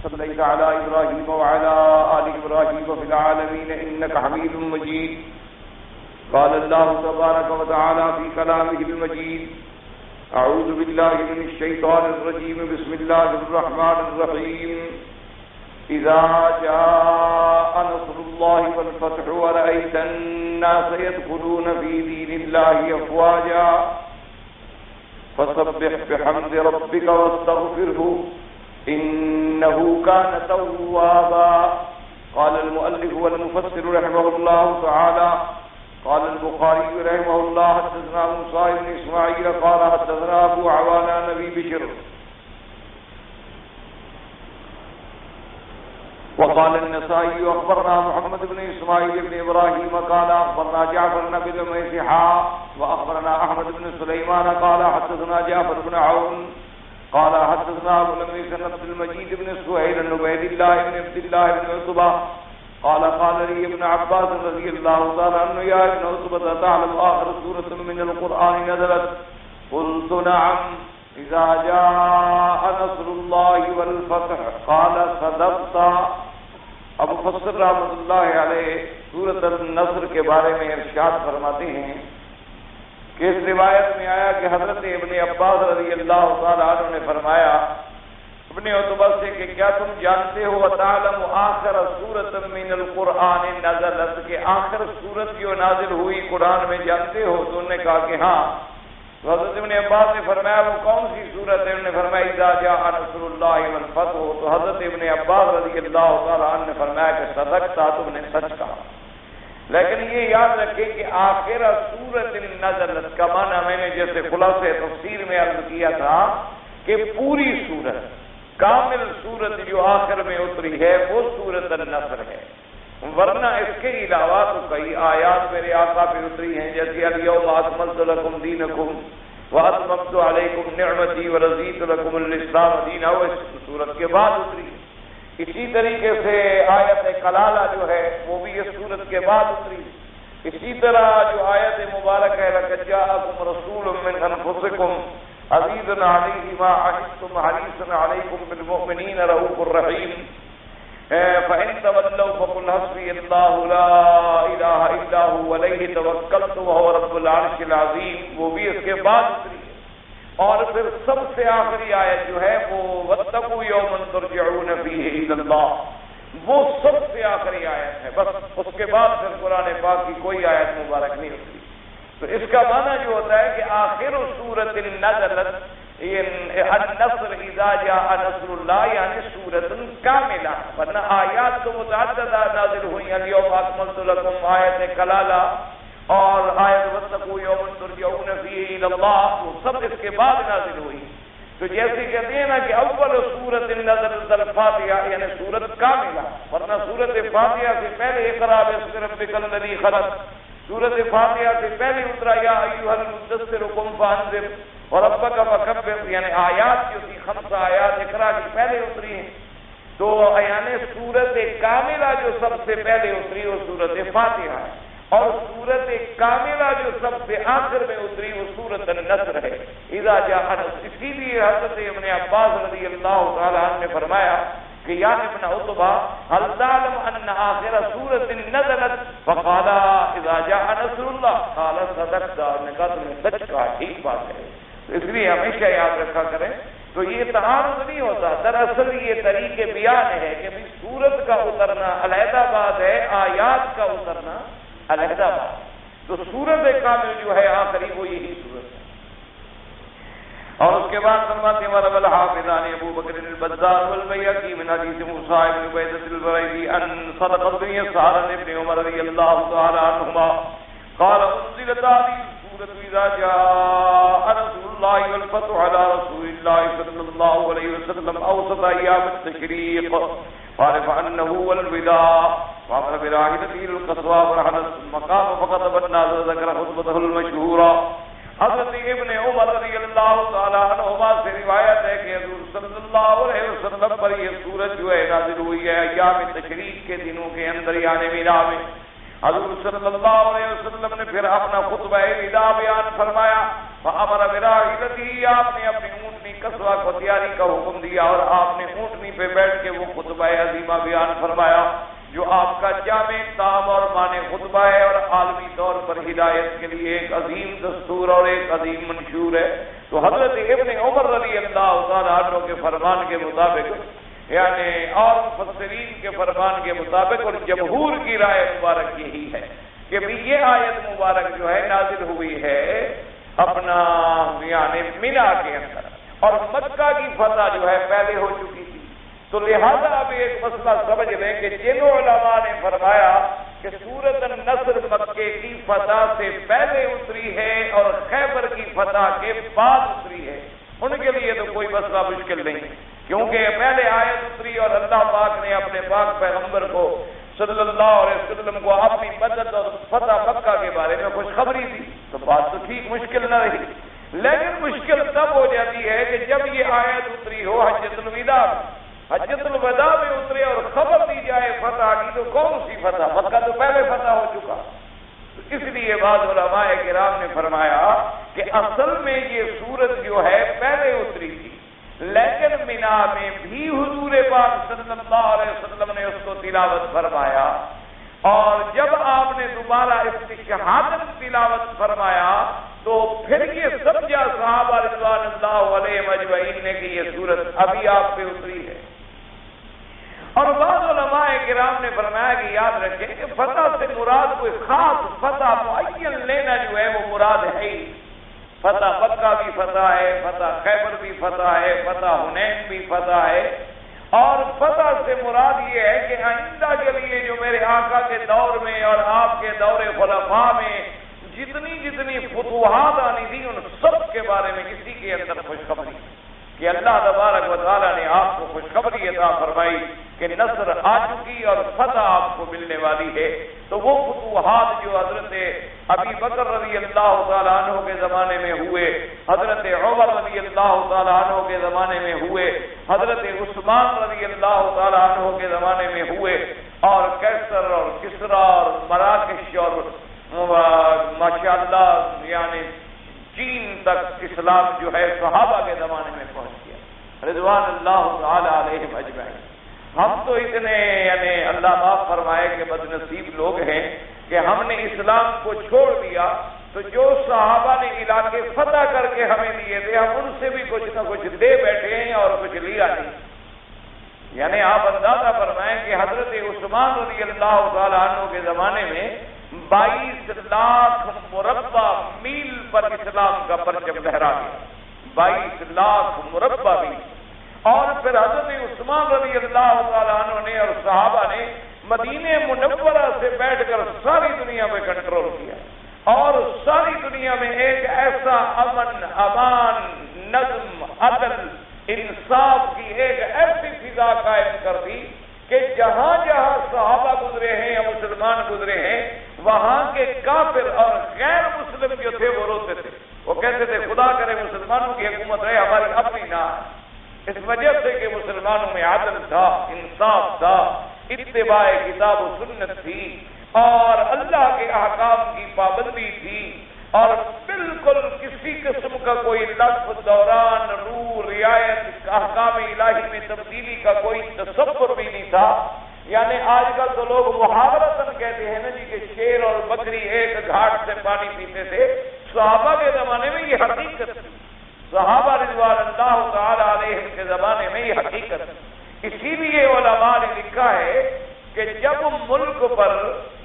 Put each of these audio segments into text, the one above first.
صليت على إبراهيم وعلى آل إبراهيم في العالمين إنك حميد مجيد. قال الله تبارك وتعالى في كلامه المجيد: أعوذ بالله من الشيطان الرجيم. بسم الله الرحمن الرحيم. إذا جاء نصر الله والفتح ورأيت الناس يدخلون في دين الله أفواجا فسبح بحمد ربك واستغفره إنه كان توابا. قال المؤلف والمفسر رحمه الله تعالى: قال البخاري رحمه الله: حدثنا موسى بن إسماعيل قال حدثنا أبو عوانة نبي بشر. وقال النسائي: أخبرنا محمد بن إسماعيل بن إبراهيم قال أخبرنا جعفر بن مسيحا وأخبرنا أحمد بن سليمان قال حدثنا جعفر بن عون قال حدثنا أبو لميس عبد المجيد بن سهيل بن عبيد الله بن عبد الله بن عتبة قال قال لي ابن عباس رضي الله تعالى عنه: يا ابن عتبة تعلم آخر سورة من القرآن نزلت؟ قلت: نعم. إذا جاء نصر الله والفتح. قال: صدقت. ابو فصل رحمۃ اللہ علیہ سورۃ النصر کے بارے میں ارشاد فرماتے ہیں کہ اس روایت میں آیا کہ حضرت ابن عباس رضی اللہ تعالی عنہ نے فرمایا ابن عتبہ سے کہ کیا تم جانتے ہو وتعلم آخر سورۃ من القرآن نزلت، کہ آخر سورت جو نازل ہوئی قرآن میں جانتے ہو؟ تو انہوں نے کہا کہ ہاں. تو حضرت ابن عباس نے فرمایا وہ کون سی سورت ہے؟ انہوں نے فرمایا اذا جاء نصر اللہ والفتح. تو حضرت ابن عباس رضی اللہ تعالی عنہ نے فرمایا کہ صدقتا، تم نے سچ کہا. لیکن یہ یاد رکھیں کہ آخر سورت نزلت کا معنی میں نے جیسے خلاصہ تفسیر میں عرض کیا تھا کہ پوری سورت، کامل سورت جو آخر میں اتری ہے وہ سورت النصر ہے. ورنہ اس کے علاوہ تو کئی آیات میرے آقا پہ اتری ہیں، جیسے الیوم اکملت لکم دینکم واتممت علیکم نعمتی ورضیت لکم الاسلام دینا، وہ اس سورت کے بعد اتری. اسی طریقے سے آیت کلالہ جو ہے وہ بھی اس سورت کے بعد اتری. اسی طرح جو آیت مبارک ہے لقد جاءکم رسول من انفسکم عزیز علیہ ما عنتم حریص علیکم بالمؤمنین رؤوف الرحیم فإن تولوا فقل حسبي الله لا إله إلا هو عليه توكلت وهو رب العرش العظيم، وہ بھی اس کے بعد اتری. اور پھر سب سے آخری آیت جو ہے وہ واتقوا يوما ترجعون فيه إلى الله، وہ سب سے آخری آیت ہے. بس اس کے بعد پھر قرآن پاک کی کوئی آیت مبارک نہیں اتری. تو اس کا معنی جو ہوتا ہے کہ آخر سورت نزلت النصر اذا جاء نصر اللہ، یعنی سورت کاملہ. ورنہ آیات تو متعددہ نازل ہوئی، الیوم اکملت لکم، آیت کلالہ اور آیت واتقوا یوما ترجعون فیہ الی اللہ، وہ سب اس کے بعد نازل ہوئی. تو جیسے کہتے ہیں نا کہ اول سورت نزلت الفاتحہ، یعنی سورت کاملہ. ورنہ سورت فاتحہ سے پہلے اقرأ باسم ربک الذی خلق، سورت فاتحہ سے پہلے اترا یا ایھا المدثر قم فانذر وربک فکبر، یعنی آیات جو تھی 5 آیات اقرا کی پہلے اتری ہیں. تو یعنی سورت کاملہ جو سب سے پہلے اتری وہ سورت فاتحہ ہے، اور سورت کاملہ جو سب سے آخر میں اتری وہ سورت النصر ہے اذا جاء نصر. اسی لیے حضرت ابن عباس رضی اللہ تعالی عنہ نے فرمایا کہ یا ابن عتبہ هل تعلم ان آخر سورت نزلت؟ فقال اذا جاء نصر اللہ. قال صدقت، نے کہا تم نے سچ کہا، ٹھیک بات ہے. اس لیے ہمیشہ یاد رکھا کریں. تو یہ تعارض نہیں ہوتا، دراصل یہ طریق بیان ہے کہ سورت کا اترنا علیحدہ بات ہے، آیات کا اترنا علیحدہ بات. تو سورت کامل جو ہے آخری وہ یہی سورت ہے. اور اس کے بعد فرماتے ہیں ورب الحافظان ابو بکر البزار والبیہقی من حدیث موسیٰ بن عبیدۃ البریدی ان صدق ابن یسار ابن عمر رضی اللہ تعالی عنہما قال انزلت هذه السورة اذا جاء نصر الله والفتح على رسول الله صلى الله عليه وسلم اوسط ایام التشریق عارف انه والوداع وامر براحلته القصوى ورحل المقام فخطب الناس ذكر خطبته المشهورة. حضرت ابن عمر رضی اللہ تعالیٰ عنہما سے روایت ہے کہ حضور صلی اللہ علیہ وسلم پر یہ سورت جو ہے نازل ہوئی ہے ایام تشریق کے دنوں کے اندر، یعنی مینا میں. حضور صلی اللہ علیہ وسلم نے پھر اپنا خطبہ وداع بیان فرمایا. فامر براحلته، آپ نے اپنی اونٹنی قصوہ کو تیاری کا حکم دیا اور آپ نے اونٹنی پہ بیٹھ کے وہ خطبہ عظیمہ بیان فرمایا جو آپ کا جامع تام اور معنی خطبہ ہے اور عالمی طور پر ہدایت کے لیے ایک عظیم دستور اور ایک عظیم منشور ہے. تو حضرت ابن عمر رضی اللہ تعالیٰ عنہ کے فرمان کے مطابق یعنی اور مفسرین کے فرمان کے مطابق اور جمہور کی رائے مبارک یہی ہے کہ بھی یہ آیت مبارک جو ہے نازل ہوئی ہے اپنا یعنی مینا کے اندر اور مکہ کی فتح جو ہے پہلے ہو چکی تھی. تو لہذا اب ایک مسئلہ سمجھ لیں کہ جن علماء نے فرمایا کہ سورۃ النصر مکے کی فتح سے پہلے اتری ہے اور خیبر کی فتح کے بعد اتری ہے ان کے لیے تو کوئی مسئلہ مشکل نہیں کیونکہ پہلے آیت اتری اور اللہ پاک نے اپنے پاک پیغمبر کو صلی اللہ علیہ وسلم کو اپنی مدد اور فتح مکہ کے بارے میں خوشخبری دی تو بات تو ٹھیک مشکل نہ رہی. لیکن مشکل تب ہو جاتی ہے کہ جب یہ آیت اتری ہو حجۃ الوداع میں اترے اور خبر دی جائے فتح کی تو کون سی فتح؟ مکہ تو پہلے فتح ہو چکا. تو اس لیے بعض علماء کرام نے فرمایا کہ اصل میں یہ سورت جو ہے پہلے اتری تھی لیکن مینا میں بھی حضور پاک صلی اللہ علیہ وسلم نے اس کو تلاوت فرمایا اور جب آپ نے دوبارہ استشہاداً تلاوت فرمایا تو پھر یہ سمجھا صحابہ رضوان اللہ علیہ اجمعین نے کہ یہ سورت ابھی آپ پہ اتری ہے. اور بعض علماء کرام نے فرمایا کہ یاد رکھیں کہ فتح سے مراد کوئی خاص فتح معین لینا جو ہے وہ مراد ہے ہی. فتح مکہ بھی فتح ہے، فتح خیبر بھی فتح ہے، فتح حنین بھی فتح ہے. اور فتح سے مراد یہ ہے کہ آئندہ کے لیے جو میرے آقا کے دور میں اور آپ کے دور خلفاء میں جتنی فتوحات آنی تھی ان سب کے بارے میں کسی کے اندر خوشخبری کہ اللہ تبارک و تعالیٰ نے آپ کو خوشخبری عطا فرمائی کہ نصر آ چکی اور فتح آپ کو ملنے والی ہے. تو وہ فتوحات جو حضرت ابی بکر رضی اللہ تعالیٰ عنہ کے زمانے میں ہوئے، حضرت عمر رضی اللہ تعالیٰ عنہ کے زمانے میں ہوئے، حضرت عثمان رضی اللہ تعالیٰ عنہ کے زمانے میں ہوئے اور کیسر اور کسرا اور مراکش اور ماشاءاللہ یعنی چین تک اسلام جو ہے صحابہ کے زمانے میں پہنچ گیا رضوان اللہ تعالی علیہم اجمعین. ہم تو اتنے یعنی اللہ معاف فرمائے کہ بد نصیب لوگ ہیں کہ ہم نے اسلام کو چھوڑ دیا تو جو صحابہ نے علاقے فتح کر کے ہمیں دیے تھے ہم ان سے بھی کچھ نہ کچھ دے بیٹھے ہیں اور کچھ لیا نہیں. یعنی آپ اندازہ فرمائیں کہ حضرت عثمان رضی اللہ تعالی عنہ کے زمانے میں 22 لاکھ مربع میل پر اسلام کا پرچم لہرا گیا. 22 لاکھ مربع میل. اور پھر حضرت عثمان رضی اللہ تعالیٰ عنہ نے اور صحابہ نے مدینہ منورہ سے بیٹھ کر ساری دنیا میں کنٹرول کیا اور ساری دنیا میں ایک ایسا امن، امان، نظم، عدل، انصاف کی ایک ایسی فضا قائم کر دی کہ جہاں جہاں صحابہ گزرے ہیں یا مسلمان گزرے ہیں وہاں کے کافر اور غیر مسلم جو تھے وہ روتے تھے. وہ کہتے تھے خدا کرے مسلمانوں کی حکومت رہے ہماری اپنی نہ. اس وجہ سے کہ مسلمانوں میں عدل تھا، انصاف تھا، اتباع کتاب و سنت تھی اور اللہ کے احکام کی پابندی تھی اور بالکل کسی قسم کا کوئی لطف، دوران، روح، رعایت احکام الہی میں تبدیلی کا کوئی تصور بھی نہیں تھا. یعنی آج کل تو لوگ محاورتاً کہتے ہیں نا جی کہ شیر اور بکری ایک گھاٹ سے پانی پیتے تھے. صحابہ کے زمانے میں یہ حقیقت تھی. صحابہ رضوان اللہ تعالی علیہم کے زمانے میں یہ حقیقت تھی. اسی لیے علماء نے لکھا ہے کہ جب ملک پر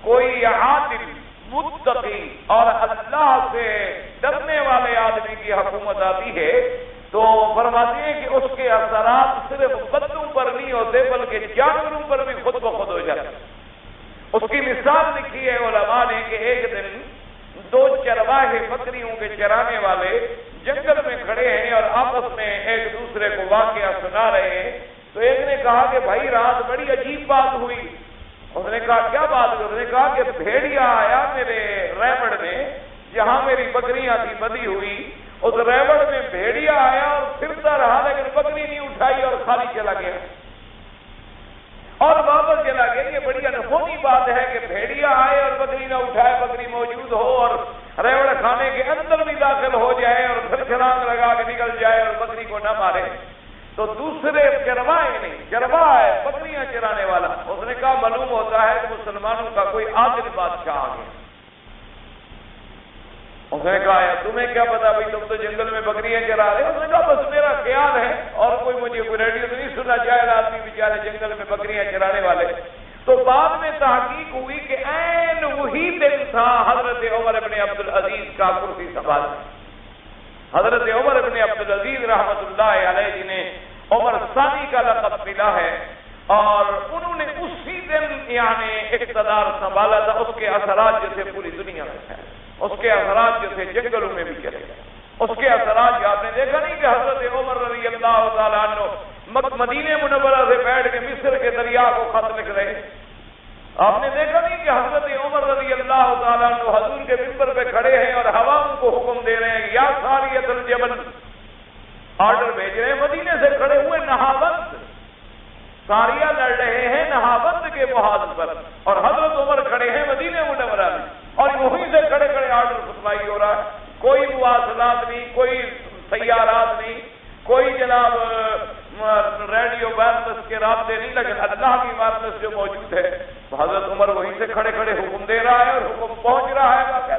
کوئی عادل، متقی اور اللہ سے ڈرنے والے آدمی کی حکومت آتی ہے تو فرماتے ہیں کہ اس کے اثرات صرف بندوں پر نہیں ہوتے بلکہ جانوروں پر بھی خود بخود ہو جاتے. اس کی مثال لکھی ہے علماء نے کہ ایک دن 2 چرواہے بکریوں کے چرانے والے جنگل میں کھڑے ہیں اور آپس میں ایک دوسرے کو واقعہ سنا رہے ہیں. تو ایک نے کہا کہ بھائی رات بڑی عجیب بات ہوئی. اس نے کہا کیا بات ہوئی؟ اس نے کہا کہ بھیڑیا آیا میرے ریوڑ میں جہاں میری بکریاں تھی بندھی ہوئی، اس ریوڑ میں بھیڑیا آیا اور پھرتا رہا لیکن بکری نہیں اٹھائی اور خالی چلا گیا اور واپس چلا گیا. یہ بڑی انہونی بات ہے کہ بھیڑیا آئے اور بکری نہ اٹھائے، بکری موجود ہو اور ریوڑ کھانے کے اندر بھی داخل ہو جائے اور پھر چھلانگ لگا کے نکل جائے اور بکری کو نہ مارے تو دوسرے چروائے نہیں، چرواہ ہے بکریاں چرانے والا، اس نے کہا معلوم ہوتا ہے کہ مسلمانوں کا کوئی عادل بادشاہ آ گیا۔ اس نے کہا یار تمہیں کیا پتا بھائی، تم تو جنگل میں بکریاں چرا رہے ہو؟ اس نے کہا بس میرا خیال ہے، اور کوئی مجھے کوئی ریڈیو تو نہیں سنا، جاہل آدمی بیچارے جنگل میں بکریاں چرانے والے۔ تو بعد میں تحقیق ہوئی کہ عین وہی دن تھا حضرت عمر ابن عبدالعزیز کا کرسی سنبھال۔ حضرت عمر ابن عبدالعزیز رحمۃ اللہ علیہ جنہیں عمر ثانی کا لقب ملا ہے، اور انہوں نے اسی دن یعنی اقتدار سنبھالا تھا۔ اس کے اثرات جیسے پوری دنیا میں ہیں، اس کے اثرات جیسے جنگلوں میں بھی چلے گئے، اس کے اثرات جو آپ نے دیکھا نہیں کہ حضرت عمر رضی اللہ تعالیٰ عنہ مدینہ منورہ سے بیٹھ کے مصر کے دریا کو خط لکھ رہے ہیں۔ آپ نے دیکھا نہیں کہ حضرت عمر رضی اللہ تعالیٰ عنہ حضور کے ممبر پہ کھڑے ہیں اور ہواؤں کو حکم دے رہے ہیں یا ساریۃ الجبل، آرڈر بھیج رہے ہیں، مدینے سے کھڑے ہوئے نہاوند، ساریہ لڑ رہے ہیں نہاوند کے محاذ پر، اور حضرت عمر کھڑے ہیں مدینہ منورہ میں، اور وہیں سے کھڑے کھڑے آرڈر سپلائی ہو رہا ہے۔ کوئی مواصلات نہیں، کوئی سیارات نہیں، کوئی جناب ریڈیو وائرلیس کے رابطے نہیں، لیکن اللہ کی وائرلیس جو موجود ہے تو حضرت عمر وہیں سے کھڑے کھڑے حکم دے رہا ہے اور حکم پہنچ رہا ہے۔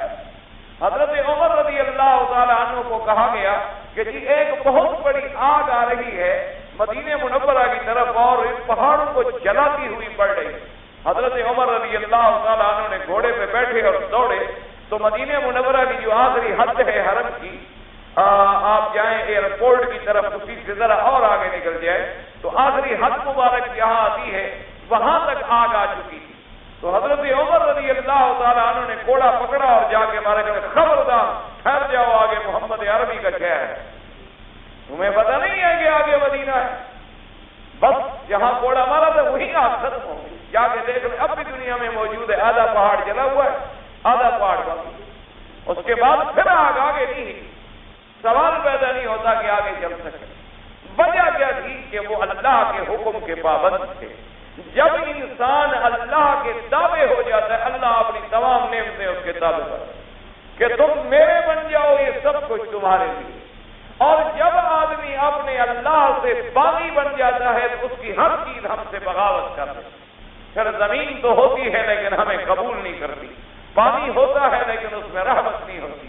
حضرت عمر رضی اللہ تعالیٰ عنہ کو کہا گیا کہ جی ایک بہت بڑی آگ آ رہی ہے مدینہ منورہ کی طرف اور ان پہاڑوں کو جلاتی ہوئی پڑ رہی۔ حضرت عمر رضی اللہ تعالیٰ عنہ نے گھوڑے پہ بیٹھے اور دوڑے تو مدینہ منورہ کی جو آخری حد ہے حرم کی، آپ جائیں ایئرپورٹ کی طرف اسی سے ذرا اور آگے نکل جائے تو آخری حد مبارک جہاں آتی ہے وہاں تک آگ آ چکی تھی۔ تو حضرت عمر رضی اللہ تعالیٰ عنہ نے کوڑا پکڑا اور جا کے مارے کہ خبردار ٹھہر جاؤ، آگے محمد عربی کا شہر ہے، تمہیں پتہ نہیں ہے کہ آگے مدینہ ہے۔ بس جہاں کوڑا مارا تھا وہی آگ ختم ہو گئی، جا کے دیکھ لیں اب بھی دنیا میں موجود ہے، آدھا پہاڑ جلا ہوا ہے آدھا پہاڑ باقی۔ اس کے بعد پھر آگ آگے نہیں، سوال پیدا نہیں ہوتا کہ آگے چل سکے۔ وجہ کیا تھی کہ وہ اللہ کے حکم کے پابند تھے۔ جب انسان اللہ کے تابع ہو جاتا ہے اللہ اپنی تمام نعمتیں اس کے تابع کرتا ہے کہ تم میرے بن جاؤ، یہ سب کچھ تمہارے لیے۔ اور جب آدمی اپنے اللہ سے باغی بن جاتا ہے تو اس کی ہر چیز ہم سے بغاوت کر دیتی۔ پھر زمین تو ہوتی ہے لیکن ہمیں قبول نہیں کرتی، پانی ہوتا ہے لیکن اس میں رحمت نہیں ہوتی،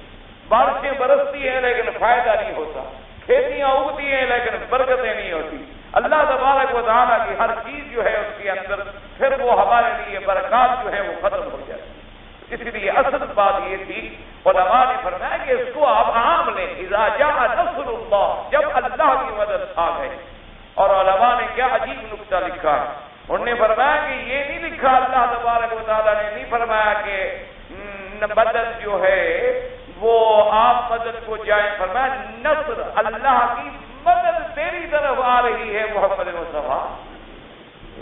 بارشیں برستی ہیں لیکن فائدہ نہیں ہوتا، کھیتیاں اگتی ہیں لیکن برکتیں نہیں ہوتی۔ اللہ تبارک و تعالیٰ کی ہر چیز جو ہے اس کے اندر پھر وہ ہمارے لیے برکات جو ہے وہ ختم ہو جاتی۔ اس لیے اصل بات یہ تھی، علماء نے فرمایا کہ اس کو آپ عام لیں، اذا جاء نصر اللہ، جب اللہ کی مدد آ گئی۔ اور علماء نے کیا عجیب نکتہ لکھا ہے، انہوں نے فرمایا کہ یہ نہیں لکھا اللہ تبارک و تعالیٰ نے نہیں فرمایا کہ مدد جو ہے وہ آپ مدد کو جائیں، فرمایا نصر اللہ کی مدد تیری طرف آ رہی ہے محمد مصطفیٰ،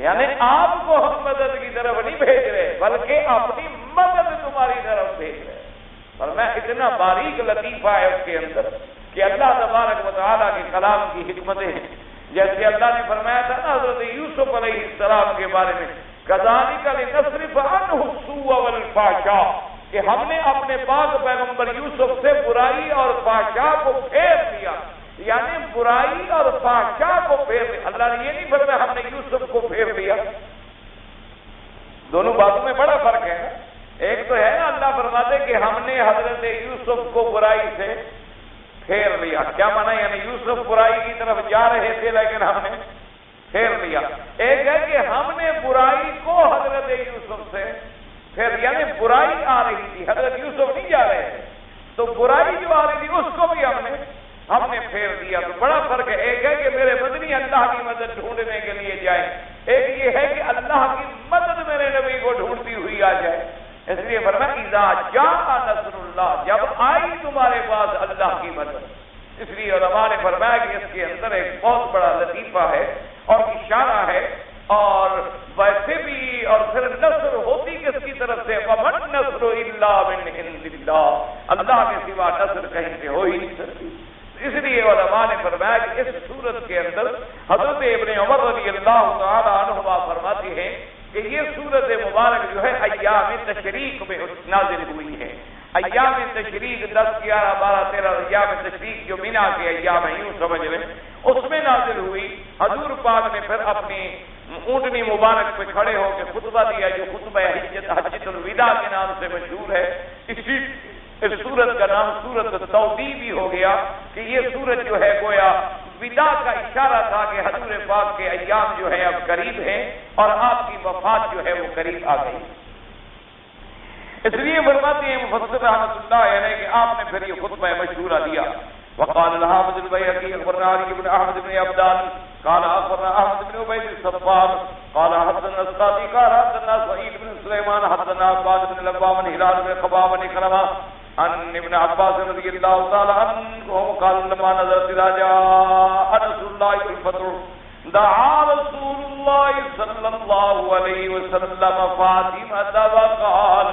یعنی آپ کو ہم مدد کی طرف نہیں بھیج رہے بلکہ اپنی مدد تمہاری طرف بھیج رہے۔ فرمایا اتنا باریک لطیفہ ہے اس کے اندر کہ اللہ تبارک و تعالیٰ کے کلام کی حکمتیں ہیں۔ جیسے اللہ نے فرمایا تھا نا حضرت یوسف علیہ السلام کے بارے میں، کذالک لنصرف عنہ السوء والفحشاء، کہ ہم نے اپنے پاک پیغمبر یوسف سے برائی اور فحشاء کو پھیر دیا، یعنی برائی اور فحشاء کو پھیر دیا۔ اللہ نے یہ نہیں فرمایا ہم نے یوسف کو پھیر دیا، دونوں باتوں میں بڑا فرق ہے۔ ایک تو ہے نا اللہ فرماتے کہ ہم نے حضرت یوسف کو برائی سے پھیر لیا، کیا مانا یعنی یوسف برائی کی طرف جا رہے تھے لیکن ہم نے پھیر لیا۔ ایک ہے کہ ہم نے برائی کو حضرت یوسف سے پھر یعنی برائی آ رہی تھی، حضرت یوسف نہیں جا رہے تھے تو برائی جو آ رہی تھی اس کو بھی ہم نے پھیر دیا۔ تو بڑا فرق ہے، ایک ہے کہ میرے مدنی اللہ کی مدد ڈھونڈنے کے لیے جائے، ایک یہ ہے کہ اللہ کی مدد میرے نبی کو ڈھونڈتی ہوئی آ جائے۔ اس لیے فرمایا اذا جاء نصر اللہ، جب آئی تمہارے پاس اللہ کی مدد۔ اس لیے علماء نے فرمایا کہ اس کے اندر ایک بہت بڑا لطیفہ ہے اور اشارہ ہے، اور ویسے بھی اور پھر نصر ہوتی کس کی طرف سے، وَمَن نَصْرُ إِلَّا مِنْ عِنْدِ اللَّهِ، اللہ کے سوا نصر کہیں سے ہو ہی نہیں سکتی۔ اس لیے علماء نے فرمایا کہ اس صورت کے اندر حضرت ابن عمر رضی اللہ تعالی عنہما فرماتے ہیں کہ یہ صورت مبارک جو ہے ایام تشریق میں نازل ہوئی ہے۔ ایام تشریق 10 11 12 13 ایام تشریق جو مینا کے ایام ہیں یوں سمجھ لیں اس میں نازل ہوئی. حضور پاک نے پھر اپنی اونٹنی مبارک پہ کھڑے ہو کے خطبہ دیا جو خطبہ حجۃ الوداع کے نام سے مشہور ہے. اسی اس سورت کا نام سورت التودیع بھی ہو گیا کہ یہ سورت جو ہے گویا وداع کا اشارہ تھا کہ حضور پاک کے ایام جو ہے اب قریب ہیں اور آپ کی وفات جو ہے وہ قریب آ گئی. اس لیے فرماتے ہیں مفسر رحمۃ اللہ علیہ کہ آپ نے پھر یہ خطبہ مشہورہ دیا. وقال الحافظ البيهقي اخبرنا علي بن احمد بن عبدان قال اخبرنا احمد بن عبيد الصفار قال حدثنا الصادق قال حدثنا سعيد بن سليمان حدثنا عباد بن لبام بن هلال بن خباب بن كلمة عن ابن عباس رضي الله تعالى عنه قال لما نزلت اذا جاء رسول الله والفتح دعا رسول الله صلى الله عليه وسلم فاطمة وقال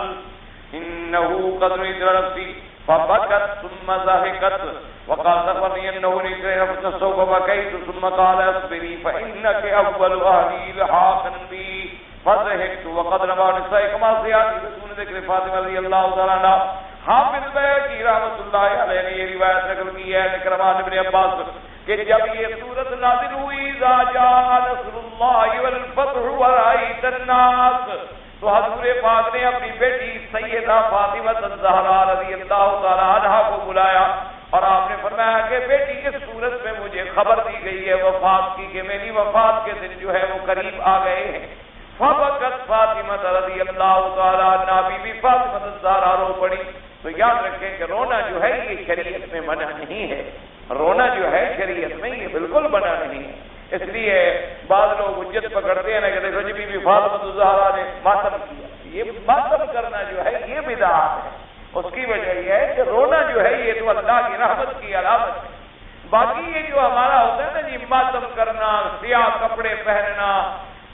انه قد رأيت نفسي فبكت ثم ضحكت وقال أخبرني أنه نفس الصوب بكيت ثم قال اصبري فإنك أول أهلي لحاقا بي فضحكت. وقد روى النسائي كما سيأتي بدون ذكر فاطمة رضي الله تعالى عنها. حافظ البيهقی رحمۃ اللہ علیہ نے یہ روایت نقل کی ہے اکرمان ابن عباس کہ جب یہ سورت نازل ہوئی اذا جاء نصر اللہ والفتح ورأيت الناس تو حضور پاک نے اپنی بیٹی سیدہ فاطمہ الزہرا رضی اللہ تعالی عنہا کو بلایا اور آپ نے فرمایا کہ بیٹی اس صورت میں مجھے خبر دی گئی ہے وفات کی کہ میری وفات کے دن جو ہے وہ قریب آ گئے ہیں. فبکت فاطمہ رضی اللہ تعالی عنہا بی بی فاطمہ الزہرا رو پڑی. تو یاد رکھیں کہ رونا جو ہے یہ شریعت میں منع نہیں ہے. رونا جو ہے شریعت میں یہ بالکل منع نہیں ہے. اس لیے بعض لوگ حجت پکڑتے ہیں نا کہ دیکھو جی بی بی فاطمہ الزہرا نے ماتم کیا. یہ ماتم کرنا جو ہے یہ بدعت ہے. اس کی وجہ یہ ہے کہ رونا جو ہے یہ تو اللہ کی رحمت کی علامت ہے. باقی یہ جو ہمارا ہوتا ہے نا جی ماتم کرنا, سیاہ کپڑے پہننا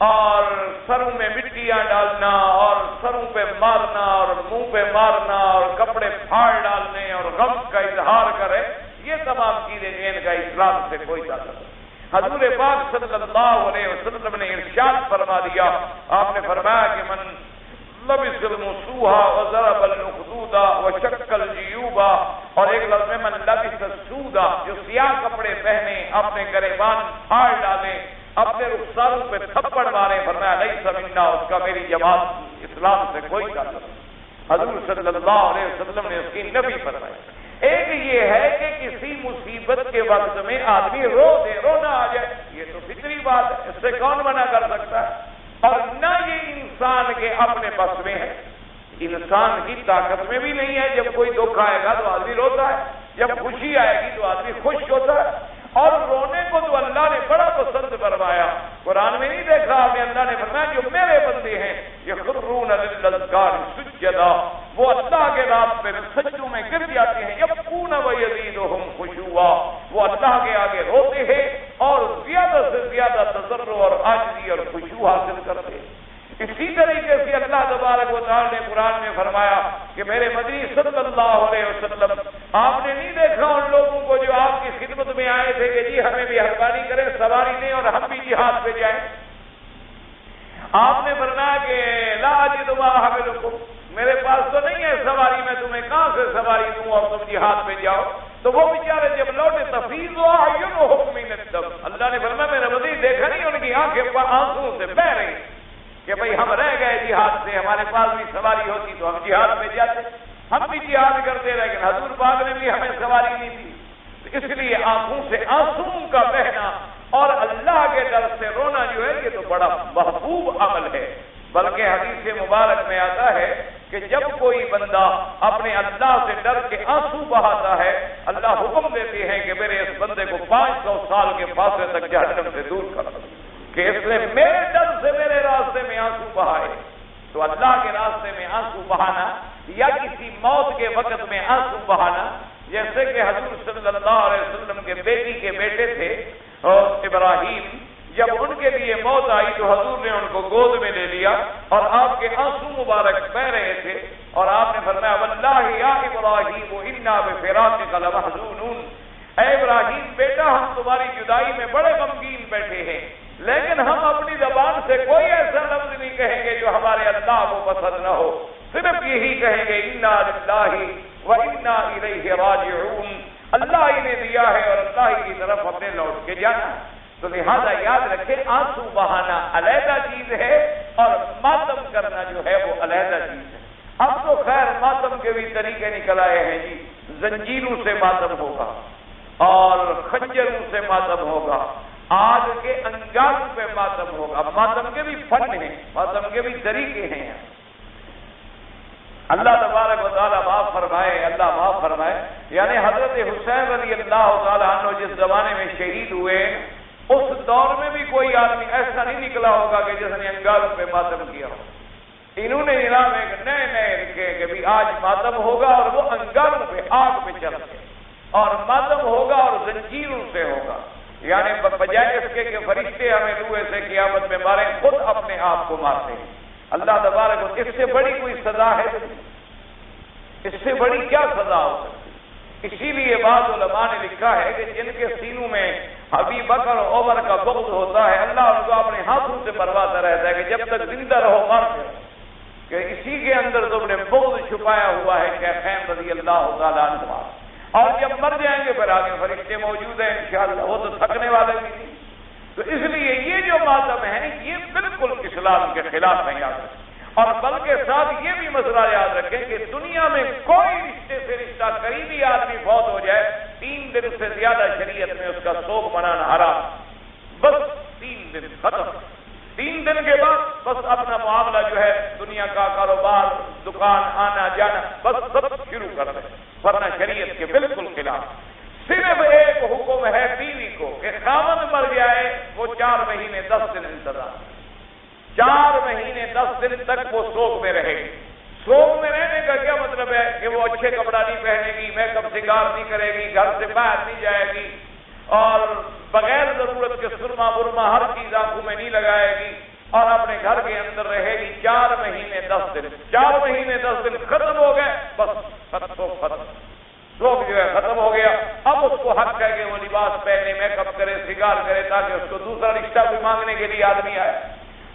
اور سروں میں مٹیاں ڈالنا اور سروں پہ مارنا اور منہ پہ مارنا اور کپڑے پھاڑ ڈالنے اور غم کا اظہار کرے, یہ تمام چیزیں جن کا اسلام سے کوئی تعلق نہیں. حضور پاک صلی اللہ علیہ وسلم نے ارشاد فرما دیا, آپ نے فرمایا کہ من لبس المسوحا وضرب الخدودا وشق الجیوبا, اور ایک لفظ میں من لبس السودا جو سیاہ کپڑے پہنے اپنے گریبان پھاڑ ڈالے اپنے رخساروں پہ تھپڑ مارے, فرمایا لیس منا, اس کا میری جماعت اسلام سے کوئی تعلق نہیں. حضور صلی اللہ علیہ وسلم نے اس کی نفی فرمائی. ایک یہ ہے کہ کسی مصیبت کے وقت میں آدمی رو دے, رونا آ جائے, یہ تو فطری بات ہے, اس سے کون منع کر سکتا ہے. اور نہ یہ انسان کے اپنے بس میں ہے, انسان کی طاقت میں بھی نہیں ہے. جب کوئی دکھ آئے گا تو آدمی روتا ہے, جب خوشی آئے گی تو آدمی خوش ہوتا ہے. اور رونے کو تو اللہ نے بڑا پسند فرمایا. قرآن میں نہیں دیکھا آپ نے, اللہ نے فرمایا جو میرے بندے ہیں یخرون للاذکار سجدا, وہ اللہ کے راستے میں سجدوں میں گر جاتے ہیں. یبکون ویزیدہم خشوعا, وہ اللہ کے آگے روتے ہیں اور زیادہ سے زیادہ تضرع اور عاجزی اور خشوع حاصل کرتے ہیں. اسی طریقے سے اللہ تبارک و تعالی نے قرآن میں فرمایا کہ میرے مدنی صلی اللہ علیہ وسلم, آپ نے نہیں دیکھا ان لوگوں کو جو آپ کی خدمت میں آئے تھے کہ جی ہمیں بھی مہربانی کریں, سواری دیں اور ہم بھی جہاد پہ جائیں. آپ نے فرمایا کہ لا اجد ما احملکم, میرے پاس تو نہیں ہے سواری, میں تمہیں کہاں سے سواری دوں اور تم جہاد پہ جاؤ. تو وہ بیچارے جب لوٹے تفیض اعینہم من الدم, اللہ نے فرمایا میرے مدنی دیکھا نہیں ان کی آنکھیں آنسو سے بہہ رہی کہ بھئی ہم رہ گئے جہاد سے, ہمارے پاس بھی سواری ہوتی تو ہم جہاد میں جاتے, ہم بھی جہاد کرتے, لیکن حضور پاک نے بھی ہمیں سواری نہیں دی. اس لیے آنکھوں سے آنسو کا بہنا اور اللہ کے ڈر سے رونا جو ہے یہ تو بڑا محبوب عمل ہے. بلکہ حدیث مبارک میں آتا ہے کہ جب کوئی بندہ اپنے اللہ سے ڈر کے آنسو بہاتا ہے, اللہ حکم دیتے ہیں کہ میرے اس بندے کو 500 سال کے فاصلے تک جہنم سے دور کر دو, کہ اس نے میرے ڈر سے میرے راستے میں آنسو بہائے. تو اللہ کے راستے میں آنسو بہانا یا کسی موت کے وقت میں آنسو بہانا, جیسے کہ حضور صلی اللہ علیہ وسلم کے بیٹی کے بیٹے تھے اور ابراہیم, جب ان کے لیے موت آئی تو حضور نے ان کو گود میں لے لیا اور آپ کے آنسو مبارک بہ رہے تھے اور آپ نے فرمایا واللہ یا ابراہیم انا بفراقک لمحزونون, اے ابراہیم بیٹا ہم تمہاری جدائی میں بڑے غمگین بیٹھے ہیں, لیکن ہم اپنی زبان سے کوئی ایسا لفظ نہیں کہیں گے جو ہمارے اللہ کو پسند نہ ہو. صرف یہی کہیں گے انا للہ و انا الیہ راجعون، اللہ ہی نے دیا ہے اور اللہ ہی کی طرف اپنے لوٹ کے جانا ہے۔ تو لہذا یاد رکھیں آنسو بہانا علیحدہ چیز ہے اور ماتم کرنا جو ہے وہ علیحدہ چیز ہے۔ اب تو خیر ماتم کے بھی طریقے نکل آئے ہیں جی، زنجیروں سے ماتم ہوگا اور خنجروں سے ماتم ہوگا، آگ کے انگاروں پہ ماتم ہوگا۔ ماتم کے بھی فن ہیں، ماتم کے بھی طریقے ہیں۔ اللہ تبارک و تعالیٰ معاف فرمائے، اللہ معاف فرمائے۔ یعنی حضرت حسین رضی اللہ تعالیٰ عنہ جس زمانے میں شہید ہوئے اس دور میں بھی کوئی آدمی ایسا نہیں نکلا ہوگا کہ جس نے انگاروں پہ ماتم کیا ہو۔ انہوں نے انعام ایک نئے نئے لکھے کہ بھی آج ماتم ہوگا اور وہ انگاروں پہ آگ پہ چل کے، اور ماتم ہوگا اور زنجیروں سے ہوگا، یعنی بجائے اس کے کہ فرشتے ہمیں لوہے سے قیامت میں ماریں، خود اپنے آپ کو مارتے ہیں۔ اللہ تبارک اس سے بڑی کوئی سزا ہے؟ اس سے بڑی کیا سزا ہو سکتی؟ اسی لیے بعض علماء نے لکھا ہے کہ جن کے سینوں میں ابی بکر اور عمر کا بغض ہوتا ہے، اللہ ان کو اپنے ہاتھوں سے مرواتا رہتا ہے کہ جب تک زندہ رہو مر جاؤ، کہ اسی کے اندر تم نے بغض چھپایا ہوا ہے شیخین رضی اللہ تعالیٰ عنہ، اور جب مر جائیں گے پھر آگے فرشتے موجود ہیں انشاءاللہ، وہ تو تھکنے والے بھی نہیں۔ تو اس لیے یہ جو ماتم ہے یہ بالکل اسلام کے خلاف ہے یاد رکھیں، اور بلکہ ساتھ یہ بھی مسئلہ یاد رکھیں کہ دنیا میں کوئی رشتے سے رشتہ قریبی آدمی فوت ہو جائے 3 دن سے زیادہ شریعت میں اس کا سوگ منانا حرام، بس 3 دن ختم۔ 3 دن کے بعد بس اپنا معاملہ جو ہے دنیا کا کاروبار، دکان آنا جانا بس سب شروع کر دیں، ورنہ شریعت کے بالکل خلاف۔ صرف ایک حکم ہے بیوی کو کہ خاوند مر جائے وہ 4 مہینے 10 دن انتظار، 4 مہینے 10 دن تک وہ سوگ میں رہے گی۔ سوگ میں رہنے کا کیا مطلب ہے کہ وہ اچھے کپڑا نہیں پہنے گی، میک اپ سنگار نہیں کرے گی، گھر سے باہر نہیں جائے گی، اور بغیر ضرورت کے سرما برما ہر چیز آنکھوں میں نہیں لگائے گی، اور اپنے گھر کے اندر رہے گی 4 مہینے 10 دن۔ 4 مہینے 10 دن ختم ہو گئے، بس ختم سوگ جو ہے ختم ہو گیا۔ اب اس کو حق ہے کہ وہ لباس پہنے، میک اپ کرے، سنگار کرے، تاکہ اس کو دوسرا رشتہ بھی مانگنے کے لیے آدمی آئے۔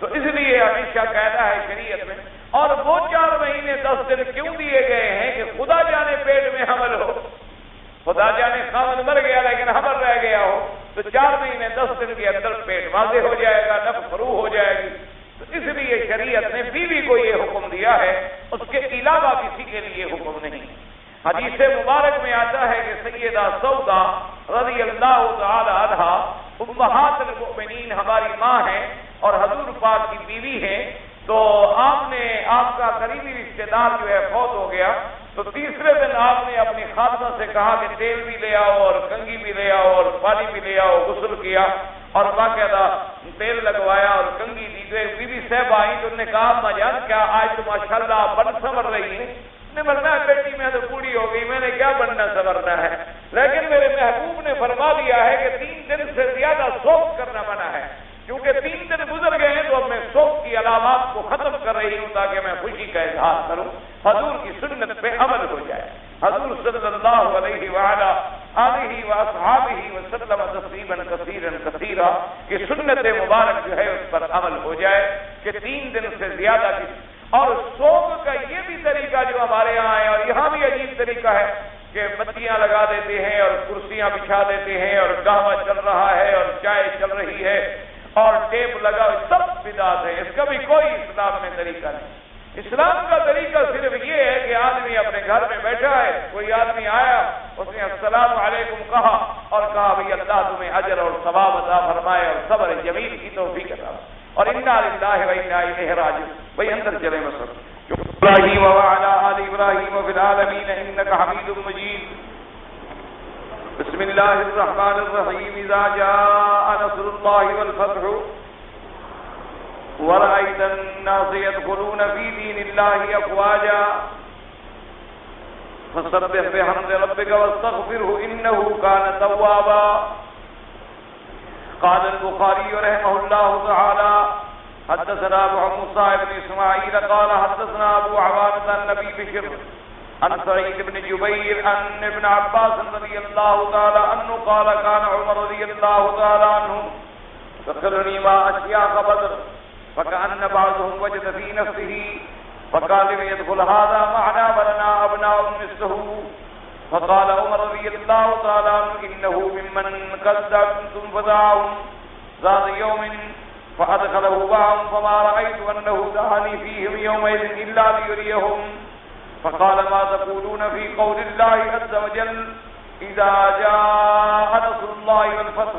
تو اس لیے ہمیشہ کہتا ہے شریعت میں، اور وہ 4 مہینے 10 دن کیوں دیے گئے ہیں کہ خدا جانے پیٹ میں حمل ہو، خدا جانے خاوند مر گیا لیکن حمل رہ گیا ہو، تو 4 مہینے 10 دن کے اندر پیٹ واضح ہو جائے گا، نفس فروغ ہو جائے گی۔ تو اس لیے شریعت نے بیوی کو یہ حکم دیا ہے، اس کے علاوہ کسی کے لیے حکم نہیں۔ حدیث مبارک میں آتا ہے کہ سیدہ سودا رضی اللہ تعالی عنہا امہات المؤمنین ہماری ماں ہیں اور حضور پاک کی بیوی ہیں، تو آپ کا قریبی رشتے دار جو ہے فوت ہو گیا، تو تیسرے دن آپ نے اپنی خاتمہ سے کہا کہ تیل بھی لے آؤ اور کنگھی بھی لے آؤ اور پانی بھی لے آؤ، غسل کیا اور باقاعدہ تیل لگوایا اور کنگھی دی۔ بی بی صاحب آئی تو انہوں نے کہا اما جان کیا آج تو ماشاءاللہ آپ بن سنور رہی ہیں؟ نے بننا ہے بیٹی میں تو بوڑھی ہو گئی، میں نے کیا بننا سنورنا ہے، لیکن میرے محبوب نے فرما دیا ہے کہ 3 دن سے زیادہ سوگ کرنا منع ہے، کیونکہ 3 دن گزر گئے ہیں تو اب میں سوگ کی علامات کو ختم کر رہی ہوں تاکہ میں خوشی کا اظہار کروں، حضور کی سنت پہ عمل ہو جائے۔ حضور صلی اللہ علیہ وآلہ آلہ واصحابہ وسلم تسلیما کثیرا کثیرا کہ سنت مبارک جو ہے اس پر عمل ہو جائے کہ 3 دن سے زیادہ کی۔ اور سوگ کا یہ بھی طریقہ جو ہمارے یہاں ہے، اور یہاں بھی عجیب طریقہ ہے کہ بتیاں لگا دیتے ہیں اور کرسیاں بچھا دیتے ہیں اور قہوہ چل رہا ہے اور چائے چل رہی ہے اور ٹیپ لگا، سب بدعت ہے، اس کا بھی کوئی اسلام میں طریقہ نہیں۔ اسلام کا طریقہ صرف یہ ہے کہ آدمی اپنے گھر میں بیٹھا ہے، کوئی آدمی آیا، اس نے السلام علیکم کہا اور کہا بھئی اللہ تمہیں اجر اور ثواب عطا فرمائے اور صبر جمیل کی توفیق عطا، اور انا للہ و انا الیہ راجعون۔ بھئی اندر چلے مسئلہ ابراہیم وعلی آل ابراہیم فی العالمین انک حمید مجید۔ بسم اللہ الرحمن الرحیم اذا جاء نصر اللہ والفتح ورأيت الناس يدخلون في دين الله أفواجا فسبح بحمد ربك واستغفره إنه كان توابا۔ قال البخاري رحمه الله تعالى حدثنا أبو موسى بن إسماعيل قال حدثنا أبو عوانة النبي بشر عن سعيد بن جبير عن ابن عباس رضي الله تعالى عنه قال كان عمر رضي الله تعالى عنه ذكرني ما أشياخ بدر فكأن بعضهم وجد في نفسه فقال يدخل هذا معنا ولنا أبناء مثله. فقال عمر رضي الله تعالى عنه إنه ممن كذبتم فدعاهم ذات يوم فأدخله معهم فما رأيت أنه دعاني فيهم يومئذ إلا ليريهم. فقال ما تقولون في قول الله عز وجل إذا جاء نصر الله والفتح؟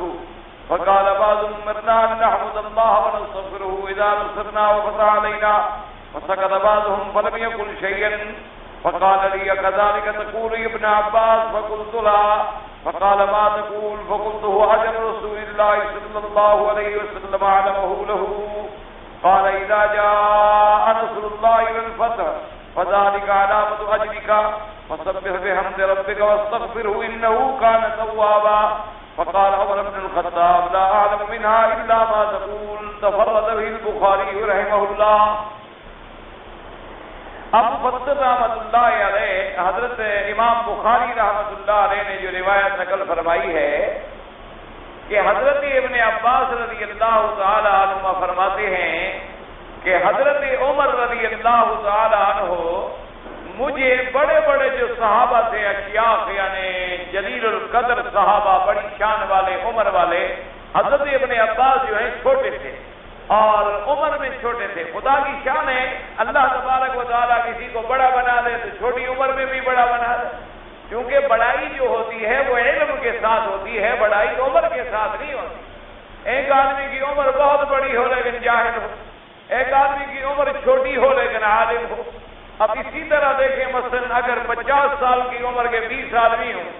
فقال بعضهم أمرنا أن نحمد الله ونستغفره إذا نصرنا وفتح علينا. فسكت بعضهم فلم يقل شيئا. فقال لي كذلك تقول يا ابن عباس؟ فقلت لا. فقال ما تقول؟ فقلت هو أجل رسول الله صلى الله عليه وسلم علمه له. قال إذا جاء نصر الله والفتح فذلك علامة أجلك فسبح بحمد ربك واستغفره إنه كان توابا. فقال عمر بن الخطاب لا أعلم منها إلا ما تقول. تفرد به البخاري رحمه الله. ابو بکر رحمۃ اللہ علیہ، حضرت امام بخاری رحمۃ اللہ علیہ نے جو روایت نقل فرمائی ہے کہ حضرت ابن عباس رضی اللہ تعالی عنہ فرماتے ہیں کہ حضرت عمر رضی اللہ تعالی عنہ مجھے بڑے بڑے جو صحابہ تھے اشیاخ یعنی جلیل القدر صحابہ، بڑی شان والے، عمر والے، حضرت ابن عباس جو ہیں چھوٹے تھے اور عمر میں چھوٹے تھے. خدا کی شان ہے، اللہ تبارک و تعالیٰ کسی کو بڑا بنا دے تو چھوٹی عمر میں بھی بڑا بنا دے، کیونکہ بڑائی جو ہوتی ہے وہ علم کے ساتھ ہوتی ہے، بڑائی عمر کے ساتھ نہیں ہوتی. ایک آدمی کی عمر بہت بڑی ہو لیکن جاہل ہو، ایک آدمی کی عمر چھوٹی ہو لیکن عالم ہو. اب اسی طرح دیکھیں مثلا اگر 50 سال کی عمر کے 20 آدمی ہوں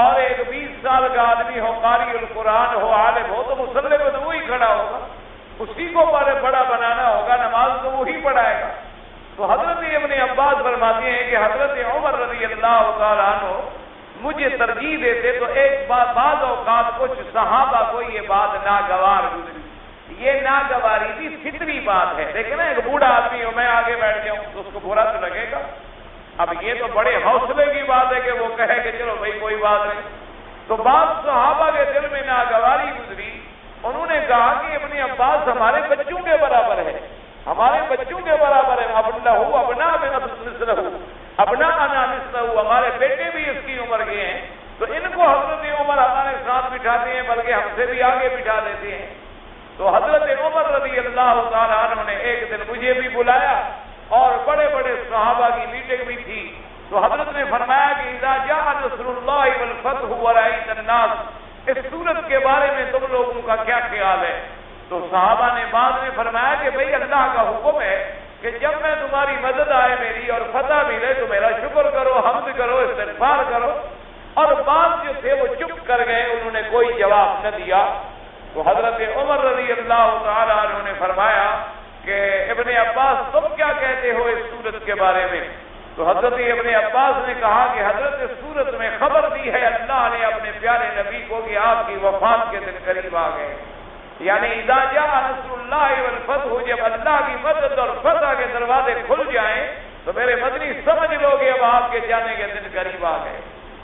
اور ایک 20 سال کا آدمی ہو، قاری القرآن ہو، عالم ہو، تو مصلی پہ تو وہی کھڑا ہوگا، اسی کو بڑا بنانا ہوگا، نماز تو وہی پڑھائے گا. تو حضرت ابن عباس فرماتے ہیں کہ حضرت عمر رضی اللہ تعالیٰ عنہ مجھے ترجیح دیتے تو ایک بعض اوقات کچھ صحابہ کو یہ بات ناگوار گزری. یہ ناگواری بھی فطری بات ہے. دیکھیں نا ایک بوڑھا آدمی ہو، میں آگے بیٹھ جاؤں تو اس کو برا تو لگے گا. اب یہ تو بڑے حوصلے کی بات ہے کہ وہ کہے کہ چلو بھائی کوئی بات نہیں. تو بعض صحابہ کے دل میں ناگواری گزری. انہوں نے کہا کہ ابن عباس ہمارے بچوں کے برابر ہے، ہمارے بچوں کے برابر ہے. ابنا ہمارے بیٹے بھی اس کی عمر کے ہیں، تو ان کو حضرت عمر ہمارے ساتھ بٹھاتے ہیں، بلکہ ہم سے بھی آگے بٹھا دیتے ہیں. تو حضرت عمر رضی اللہ تعالیٰ عنہ نے ایک دن مجھے بھی بلایا اور بڑے بڑے صحابہ کی میٹنگ بھی تھی. تو حضرت نے فرمایا کہ اذا جاء نصر اللہ والفتح ورأیت الناس، اس صورت کے بارے میں تم لوگوں کا کیا خیال ہے؟ تو صحابہ نے بعد میں فرمایا کہ بھئی اللہ کا حکم ہے کہ جب میں تمہاری مدد آئے میری اور فتح ملے تو میرا شکر کرو، حمد کرو، استغفار کرو. اور بعض جو تھے وہ چپ کر گئے، انہوں نے کوئی جواب نہ دیا. تو حضرت عمر رضی اللہ تعالیٰ عنہ نے فرمایا کہ ابن عباس تم کیا کہتے ہو اس صورت کے بارے میں؟ تو حضرت ابن عباس نے کہا کہ حضرت صورت میں خبر دی ہے اللہ نے اپنے پیارے نبی کو کہ آپ کی وفات کے دن قریب آ گئے. یعنی اذا جاء نصر اللہ والفتح، جب اللہ کی مدد اور فتح کے دروازے کھل جائیں تو میرے مدنی سمجھ لو کہ اب آپ کے جانے کے دن قریب آ گئے.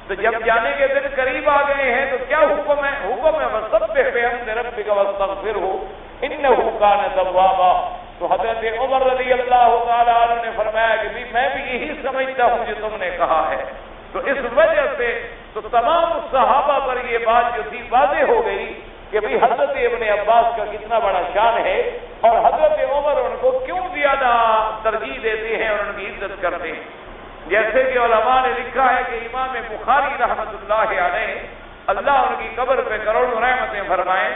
تو جب جانے کے دن قریب آ گئے ہیں تو کیا حکم ہے؟ حکم ہے وسبح بحمد ربک واستغفرہ انہ کان توابا. تو حضرت عمر رضی اللہ تعالیٰ عنہ نے فرمایا کہ میں بھی یہی سمجھتا ہوں جو تم نے کہا ہے. تو اس وجہ سے تو تمام صحابہ پر یہ بات جو تھی واضح ہو گئی کہ بھئی حضرت ابن عباس کا کتنا بڑا شان ہے اور حضرت عمر ان کو کیوں زیادہ ترجیح دیتے ہیں اور ان کی عزت کرتے ہیں. جیسے کہ علماء نے لکھا ہے کہ امام بخاری رحمۃ اللہ علیہ، اللہ ان کی قبر پہ کروڑوں رحمتیں فرمائیں،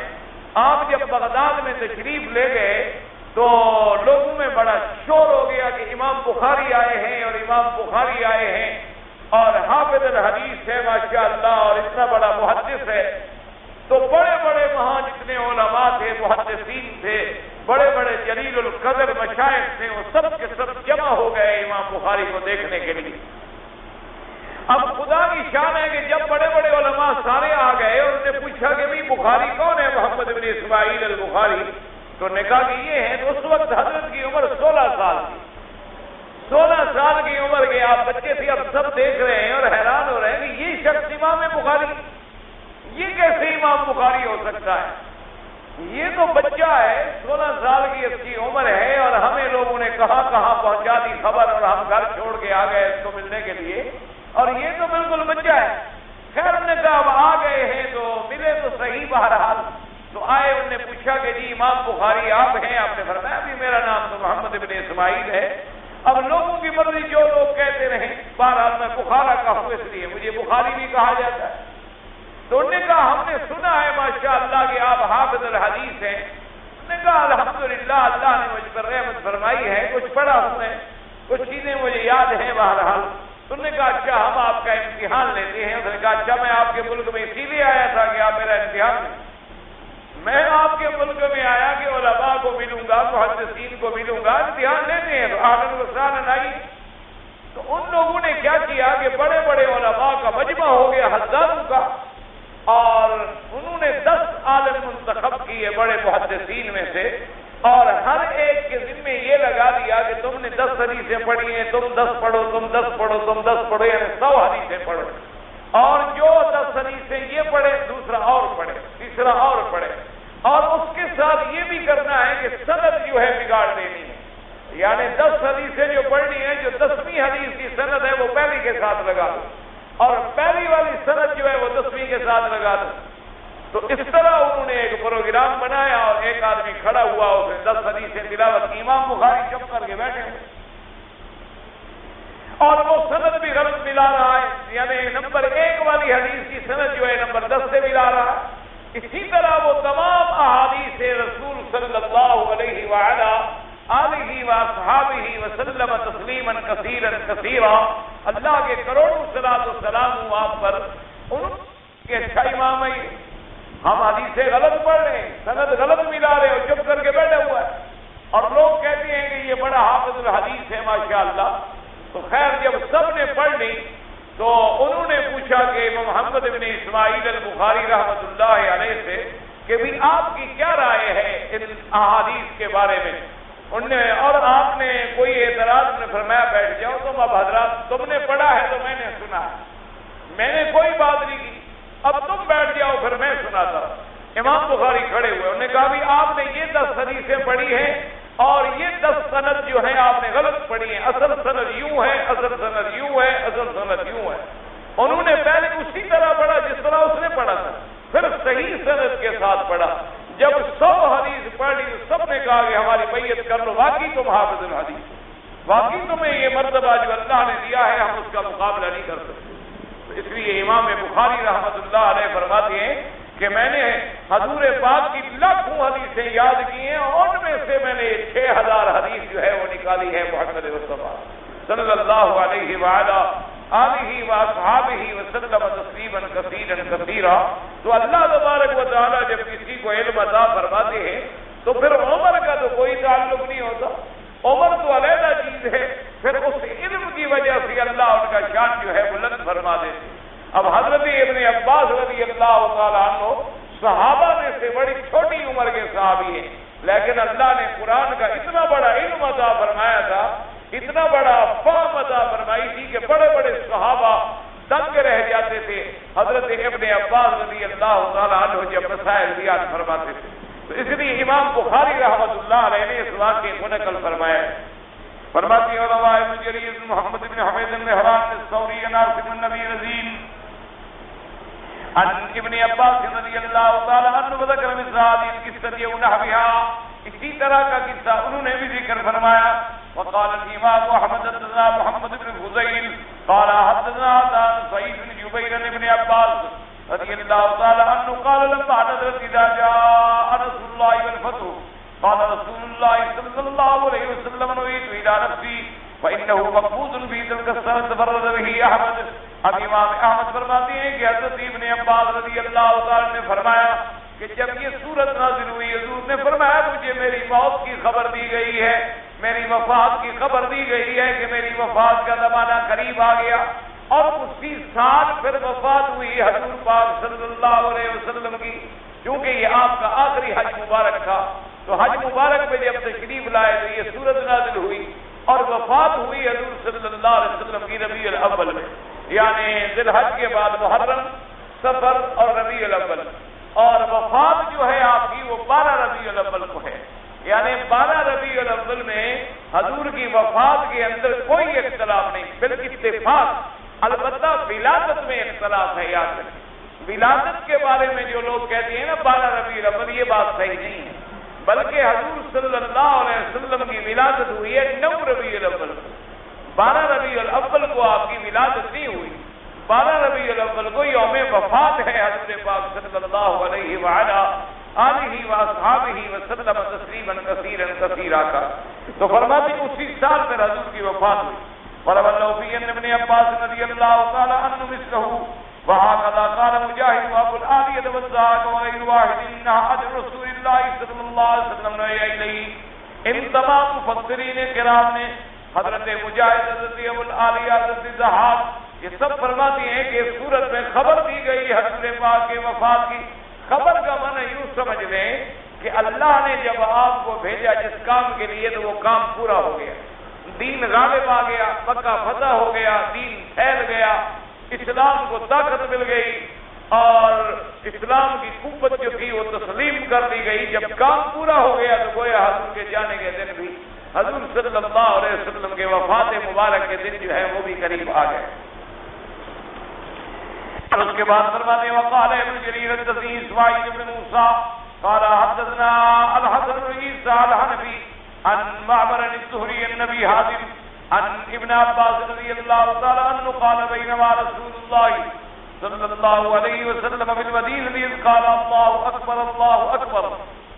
آپ جب بغداد میں تشریف لے گئے تو لوگوں میں بڑا شور ہو گیا کہ امام بخاری آئے ہیں اور امام بخاری آئے ہیں اور حافظ الحدیث ہے ماشاءاللہ اور اتنا بڑا محدث ہے. تو بڑے بڑے وہاں جتنے علماء تھے، محدثین تھے، بڑے بڑے جلیل القدر مشائخ تھے، وہ سب کے سب جمع ہو گئے امام بخاری کو دیکھنے کے لیے. اب خدا کی شان ہے کہ جب بڑے بڑے علماء سارے آ گئے اور انہوں نے پوچھا کہ بھئی بخاری کون ہے؟ محمد بن اسماعیل البخاری. تو نے کہا کہ یہ ہے. تو اس وقت حضرت کی عمر 16 سال تھی. 16 سال کی عمر کے آپ بچے تھے. اب سب دیکھ رہے ہیں اور حیران ہو رہے ہیں کہ یہ شخص امام بخاری، یہ کیسے امام بخاری ہو سکتا ہے؟ یہ تو بچہ ہے، 16 سال کی اس کی عمر ہے اور ہمیں لوگوں نے کہا کہاں کہاں پہنچا دی خبر اور ہم گھر چھوڑ کے آ گئے اس کو ملنے کے لیے، اور یہ تو بالکل بچہ ہے۔ خیر انہوں نے کہا اب آ گئے ہیں تو ملے تو صحیح بہرحال۔ تو آئے، انہوں نے پوچھا کہ جی امام بخاری آپ ہیں؟ آپ نے فرمایا ابھی میرا نام تو محمد ابن اسماعیل ہے۔ اب لوگوں کی مرضی جو لوگ کہتے رہیں، بہرحال میں بخارا کا ہوں اس لیے مجھے بخاری بھی کہا جاتا ہے۔ تو انہوں نے کہا ہم نے سنا ہے ماشاءاللہ کہ آپ حافظ الحدیث ہیں۔ انہوں نے کہا الحمدللہ اللہ نے مجھ پر رحمت فرمائی ہے، کچھ پڑھا ہوں میں، کچھ چیزیں مجھے یاد ہیں بہرحال۔ تو انہوں نے کہا اچھا ہم آپ کا امتحان لیتے ہیں۔ انہوں نے کہا اچھا میں آپ کے ملک میں اسی لیے آیا تھا کہ آپ میرا امتحان لیں؟ میں آپ کے ملک میں آیا کہ علماء کو ملوں گا، محدثین کو ملوں گا، امتحان لیتے ہیں۔ تو اہلاً وسہلاً آئی۔ تو ان لوگوں نے کیا کیا کہ بڑے بڑے علماء کا مجمع ہو گیا ہزاروں کا، اور انہوں نے 10 عالم منتخب کیے بڑے محدثین میں سے، اور ہر ایک کے ذمے یہ لگا دیا کہ تم نے 10 حدیثیں پڑھی ہیں، تم 10 پڑھو، تم 10 پڑھو، تم 10 پڑھو، یعنی 100 حدیثیں پڑھو، اور جو 10 حدیثیں یہ پڑھے دوسرا اور پڑھے، تیسرا اور پڑھے، اور اس کے ساتھ یہ بھی کرنا ہے کہ سند جو ہے بگاڑ دینی ہے، یعنی 10 حدیثیں جو پڑھنی ہیں، جو 10ویں حدیث کی سند ہے وہ پہلی کے ساتھ لگا دو، اور پہلی والی سند جو ہے وہ 10ویں کے ساتھ لگا دو۔ تو اس طرح انہوں نے ایک پروگرام بنایا، اور ایک آدمی کھڑا ہوا، اس نے 10 حدیثیں تلاوت کی، امام بخاری چپ کر کے بیٹھے ہوئے، اور وہ سند بھی غلط ملا رہا ہے، یعنی نمبر 1 والی حدیث کی سند جو ہے نمبر 10 سے ملا رہا ہے۔ اسی طرح وہ تمام احادیث رسول صلی اللہ علیہ وآلہ آلہ واصحابہ وسلم تسلیما کثیرا کثیرا، اللہ کے کروڑوں صلاۃ و سلام آپ پر، ان کے اچھا امام ہے، ہم حدیثیں غلط پڑھ رہے ہیں، سند غلط ملا رہے ہو، چپ کر کے بیٹھے ہوا ہے، اور لوگ کہتے ہیں کہ یہ بڑا حافظ الحدیث ہے ماشاءاللہ۔ تو خیر جب سب نے پڑھ لی تو انہوں نے پوچھا کہ محمد بن اسماعیل البخاری رحمۃ اللہ علیہ سے کہ بھی آپ کی کیا رائے ہے ان احادیث کے بارے میں؟ اور آپ نے کوئی اعتراض نے فرمایا بیٹھ جاؤ تم، اب حضرات تم نے پڑھا ہے تو میں نے سنا ہے، میں نے کوئی بات نہیں کی، اب تم بیٹھ جاؤ پھر میں سناتا ہوں۔ امام بخاری کھڑے ہوئے، انہوں نے کہا بھی آپ نے یہ 10 حدیثیں پڑھی ہیں، اور یہ 10 سند جو ہیں آپ نے غلط پڑھی ہیں، اصل سند یوں ہے، اصل سند یوں ہے، اصل سند یوں ہے۔ انہوں نے پہلے اسی طرح پڑھا جس طرح اس نے پڑھا تھا، پھر صحیح سند کے ساتھ پڑھا۔ جب 100 حدیث پڑھ لی تو سب نے کہا کہ ہماری بیعت کر لو، واقعی تم حافظ الحدیث، واقعی تمہیں یہ مرتبہ جو اللہ نے دیا ہے ہم اس کا مقابلہ نہیں کر سکتے۔ اس لیے امام بخاری رحمۃ اللہ علیہ فرماتے ہیں کہ میں نے حضور پاک کی لاکھوں حدیثیں یاد کی ہیں، اور ان میں سے میں نے 6000 حدیث جو ہے وہ نکالی ہے محمد مصطفیٰ صلی اللہ علیہ وآلہ آلہ واصحابہ وسلم تسلیما کثیرا کثیرا۔ تو اللہ تبارک و تعالیٰ جب کسی کو علم عطا فرماتے ہیں تو پھر عمر کا تو کوئی تعلق نہیں ہوتا، عمر تو علیحدہ چیز ہے، پھر اس علم کی وجہ سے اللہ ان کا شان جو ہے بلند فرما دیتے۔ اب حضرت ابن عباس رضی اللہ تعالیٰ عنہ صحابہ میں سے بڑی چھوٹی عمر کے صحابی ہیں، لیکن اللہ نے قرآن کا اتنا بڑا علم عطا فرمایا تھا، اتنا بڑا فہم عطا فرمائی تھی کہ بڑے بڑے صحابہ دنگ رہ جاتے تھے حضرت ابن عباس رضی اللہ تعالیٰ عنہ جب مسائل بیان فرماتے تھے۔ تو اس لیے امام بخاری رحمۃ اللہ علیہ نے اس واقعے کو نقل فرمایا ہے۔ فرماتی ہے علماء ابن جریر محمد بن حمید بن حران الثوری ناصر النبی رضین عن ابن عباس رضی اللہ تعالیٰ عنہ وذکر مثل هذه القصة ونحوها، اسی طرح کا قصہ انہوں نے بھی ذکر فرمایا۔ وقال الامام احمد حدثنا محمد بن فضیل قال حدثنا عن سعید بن جبیر بن عباس رضی اللہ تعالیٰ عنہ قال لما نزلت اذا جاء رسول الله والفتح قال رسول الله صلی اللہ علیہ وسلم نویت الى نفسی فإنه مقبوض في تلك السنة تفرد به احمد۔ اب امام احمد فرماتے ہیں کہ حضرت ابن عباس رضی اللہ تعالیٰ نے فرمایا کہ جب یہ صورت نازل ہوئی حضور نے فرمایا مجھے میری موت کی خبر دی گئی ہے، میری وفات کی خبر دی گئی ہے کہ میری وفات کا زمانہ قریب آ گیا، اور اسی سال پھر وفات ہوئی حضور پاک صلی اللہ علیہ وسلم کی، کیونکہ یہ آپ کا آخری حج مبارک تھا۔ تو حج مبارک میں جب تشریف لائے تو یہ صورت نازل ہوئی، اور وفات ہوئی حضور صلی اللہ علیہ وسلم کی ربیع الاول میں، یعنی ذی الحج کے بعد محرم، صفر اور ربیع الاول، اور وفات جو ہے آپ کی وہ 12 ربیع الاول کو ہے، یعنی 12 ربیع الاول میں حضور کی وفات کے اندر کوئی اختلاف نہیں، بلکہ اتفاق، البتہ ولادت میں اختلاف ہے۔ یاد رکھیں، ولادت کے بارے میں جو لوگ کہتے ہیں نا 12 ربیع الاول، یہ بات صحیح نہیں ہے، بلکہ حضور صلی اللہ علیہ وسلم کی ولادت ہوئی ہے 9 ربیع الاول کو۔ 12 ربیع الاول کو آپ کی ولادت نہیں ہوئی، 12 ربیع الاول کو یوم وفات ہے حضور پاک صلی اللہ علیہ وآلہ آلہ واصحابہ وسلم تسلیما کثیرا کثیرا کا۔ تو فرماتے ہیں اسی سال پھر حضور کی وفات ہوئی۔ وروى اللوفي عن ابن عباس رضی اللہ تعالی عنہ مثله وهكذا قال مجاهد وابو العالية والزهاق وغير واحد انها اجر رسول الله صلی اللہ علیہ وسلم علیہ۔ ان تمام مفسرین کرام نے حضرت مجاہد، حضرت ابو العالیہ، حضرت زہاق، یہ سب فرماتے ہیں کہ اس صورت میں خبر دی گئی حضور پاک کے وفات کی۔ خبر کا معنی یوں سمجھ لیں کہ اللہ نے جب آپ کو بھیجا جس کام کے لیے تو وہ کام پورا ہو گیا، دین غالب آ گیا، مکہ فتح ہو گیا، دین پھیل گیا، اسلام کو طاقت مل گئی اور اسلام کی قوت جو تھی وہ تسلیم کر دی گئی۔ جب کام پورا ہو گیا تو گویا حضور کے جانے کے دن بھی، حضور صلی اللہ علیہ وسلم کے وفات مبارک کے دن جو ہے وہ بھی قریب آ گئے۔ اس کے بعد فرماتے ہیں وقال ابن جرير الطبري اسماعيل بن موسى قال حدثنا الحسن بن عيسى الحنفي عن معمر الزهري النبي حازم عن ابن عباس رضي الله تعالى عنه قال بينما رسول الله صلى الله عليه وسلم في المدينة إذ قال الله أكبر الله أكبر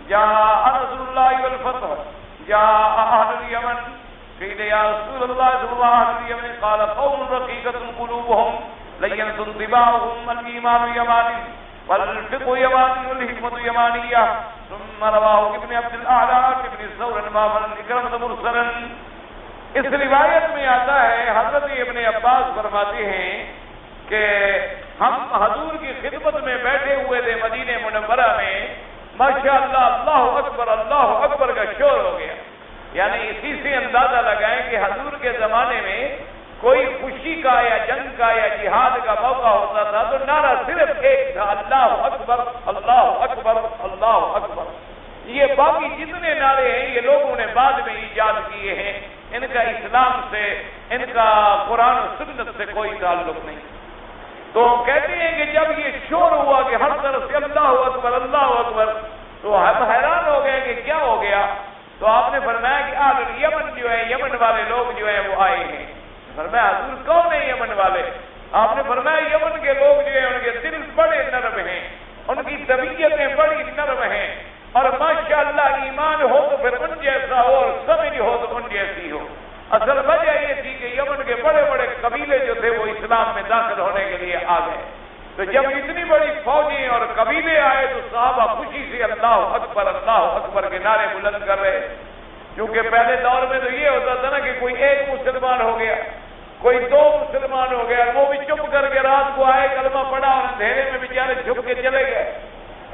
جاء رسول الله والفتح جاء أهل اليمن قيل يا رسول الله صلى الله عليه وسلم قال قوم رقيقة قلوبهم لين طباعهم الإيمان يماني والفقه يماني والحكمة يمانية ثم رواه ابن عبد الأعلى ابن ثور مامن اکرمۃ مرسلا۔ اس روایت میں آتا ہے حضرت ابن عباس فرماتے ہیں کہ ہم حضور کی خدمت میں بیٹھے ہوئے تھے مدینہ منورہ میں، ماشاءاللہ اللہ اکبر کا شور ہو گیا۔ یعنی اسی سے اندازہ لگائیں کہ حضور کے زمانے میں کوئی خوشی کا یا جنگ کا یا جہاد کا موقع ہوتا تھا تو نعرہ صرف ایک تھا، اللہ اکبر اللہ اکبر اللہ اکبر۔ یہ باقی جتنے نعرے ہیں یہ لوگوں نے بعد میں ایجاد کیے ہیں، ان کا اسلام سے، ان کا قرآن و سنت سے کوئی تعلق نہیں۔ تو کہتے ہیں کہ جب یہ شور ہوا کہ ہر طرف سے اللہ اکبر تو ہم حیران ہو گئے کہ کیا ہو گیا۔ تو آپ نے فرمایا کہ آج یمن جو ہے، یمن والے لوگ جو ہیں وہ آئے ہیں۔ فرمایا حضور کون ہے یمن والے؟ آپ نے فرمایا یمن کے لوگ جو ہیں ان کے دل بڑے نرم ہیں، ان کی طبیعتیں بڑی نرم ہیں، اور ماشاءاللہ ایمان ہو تو پھر ان جیسا ہو اور سمجھ ہو تو ان جیسی ہو۔ اصل وجہ یہ تھی کہ یمن کے بڑے بڑے قبیلے جو تھے وہ اسلام میں داخل ہونے کے لیے آ گئے۔ تو جب اتنی بڑی فوجیں اور قبیلے آئے تو صحابہ خوشی سے اللہ اکبر کے نعرے بلند کر رہے، کیونکہ پہلے دور میں تو یہ ہوتا تھا نا کہ کوئی ایک مسلمان ہو گیا، کوئی 2 مسلمان ہو گیا، وہ بھی چپ کر کے رات کو آئے، کلمہ پڑھا اور اندھیرے میں بیچارے جھک کے چلے گئے۔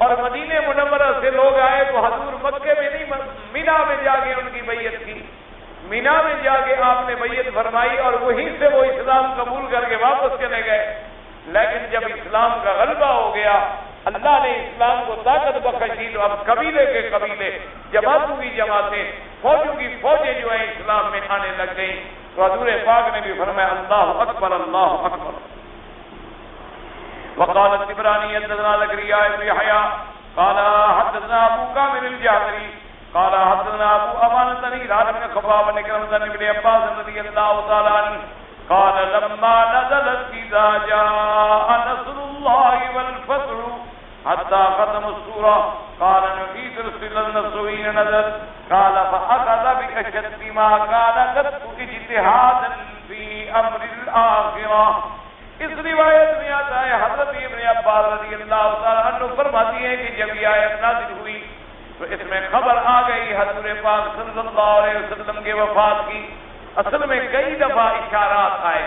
اور مدینہ منورہ سے لوگ آئے تو حضور مکے میں نہیں، مینا میں جا کے ان کی بیعت کی، مینا میں جا کے آپ نے بیعت فرمائی اور وہیں سے وہ اسلام قبول کر کے واپس چلے گئے۔ لیکن جب اسلام کا غلبہ ہو گیا، اللہ نے اسلام کو طاقت بخش دی تو اب قبیلے کے قبیلے، جماعتوں کی جماعتیں، فوجوں کی فوجیں جو ہیں اسلام میں آنے لگ گئیں۔ تو حضور پاک نے بھی فرمایا اللہ اکبر اللہ اکبر۔ وقال الطبراني حدثنا زكريا بن يحيى قال حدثنا ابو كامل الجعفري قال حدثنا ابو امان الهلال بن خباب بن كرم بن عباس رضي الله تعالى عنه قال لما نزلت اذا جاء نصر الله والفتح حتى ختم السورة قال نبي رسول النصرين نزل قال فأخذ بأشد ما كان قد اجتهادا في أمر الآخرة۔ اس روایت میں آتا ہے حضرت ابن عباس رضی اللہ تعالیٰ عنہ فرماتی ہیں کہ جب یہ آیت نازل ہوئی تو اس میں خبر آ گئی حضور پاک صلی اللہ علیہ وسلم کے وفات کی۔ اصل میں کئی دفعہ اشارات آئے،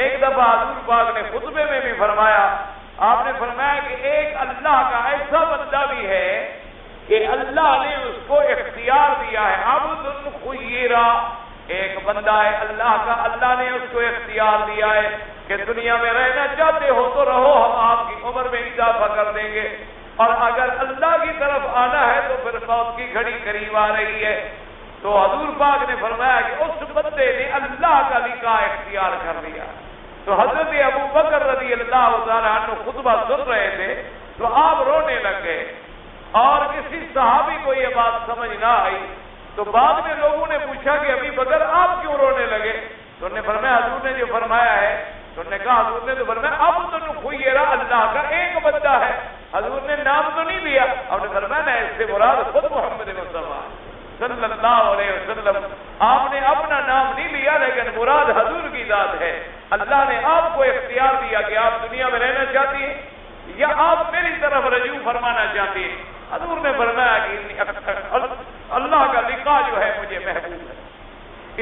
ایک دفعہ حضور پاک نے خطبے میں بھی فرمایا، آپ نے فرمایا کہ ایک اللہ کا ایسا بندہ بھی ہے کہ اللہ نے اس کو اختیار دیا ہے، عبد خیرہ، ایک بندہ ہے اللہ کا، اللہ نے اس کو اختیار دیا ہے کہ دنیا میں رہنا چاہتے ہو تو رہو، ہم آپ کی عمر میں اضافہ کر دیں گے، اور اگر اللہ کی طرف آنا ہے تو پھر موت کی گھڑی قریب آ رہی ہے۔ تو حضور پاک نے فرمایا کہ اس بندے نے اللہ کا لقاء اختیار کر لیا. تو حضرت ابو بکر رضی اللہ تعالیٰ عنہ خطبہ سن رہے تھے تو آپ رونے لگ گئے، اور کسی صحابی کو یہ بات سمجھ نہ آئی. تو بعد میں لوگوں نے پوچھا کہ ابھی بکر آپ کیوں رونے لگے؟ تو انہوں نے فرمایا حضور نے جو فرمایا ہے. تو انہوں نے کہا حضور نے تو فرمایا اب تو خیرہ اللہ کا ایک بندہ ہے. حضور نے نام تو نہیں لیا. اب نے فرمایا نا اس سے مراد خود محمد مصطفیٰ صلی اللہ علیہ وسلم. آپ نے اپنا نام نہیں لیا لیکن مراد حضور کی ذات ہے. اللہ نے آپ کو اختیار دیا کہ آپ دنیا میں رہنا چاہتی ہیں یا آپ میری طرف رجوع فرمانا چاہتی ہیں. حضور نے فرمایا کہ اللہ کا لقاء جو ہے مجھے محبوب ہے.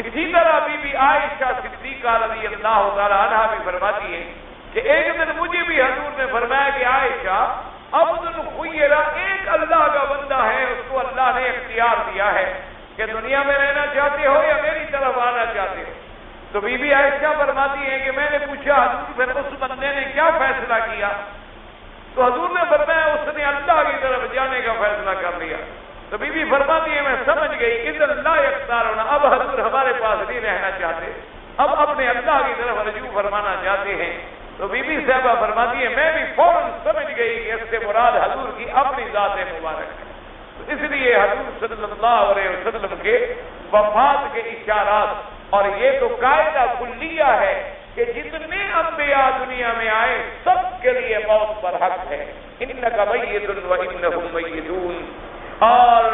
اسی طرح بی بی عائشہ صدیقہ رضی اللہ تعالیٰ عنہا بھی فرماتی ہے کہ ایک دن مجھے بھی حضور نے فرمایا کہ عائشہ عبد خیرہ ایک اللہ کا بندہ ہے، اس کو اللہ نے اختیار دیا ہے کہ دنیا میں رہنا چاہتے ہو یا میری طرف آنا چاہتے ہو. تو بی بی عائشہ فرماتی ہے کہ میں نے پوچھا حضور پھر اس بندے نے کیا فیصلہ کیا؟ تو حضور نے فرمایا اس نے اللہ کی طرف جانے کا فیصلہ کر لیا. تو بی بی فرماتی ہے میں سمجھ گئی اذن اللہ اختیار ہونا، اب حضور ہمارے پاس نہیں رہنا چاہتے، اب اپنے اللہ کی طرف رجوع فرمانا چاہتے ہیں. تو بی بی صاحبہ فرماتی ہے میں بھی فوراً سمجھ گئی کہ اس سے مراد حضور کی اپنی ذات مبارک ہے. تو اس لیے حضور صلی اللہ علیہ وسلم کے وفات کے اشارات، اور یہ تو قاعدہ کلیہ ہے کہ جتنے انبیاء دنیا میں آئے سب کے لیے موت پر حق ہے. انک میت وانہم میتون. اور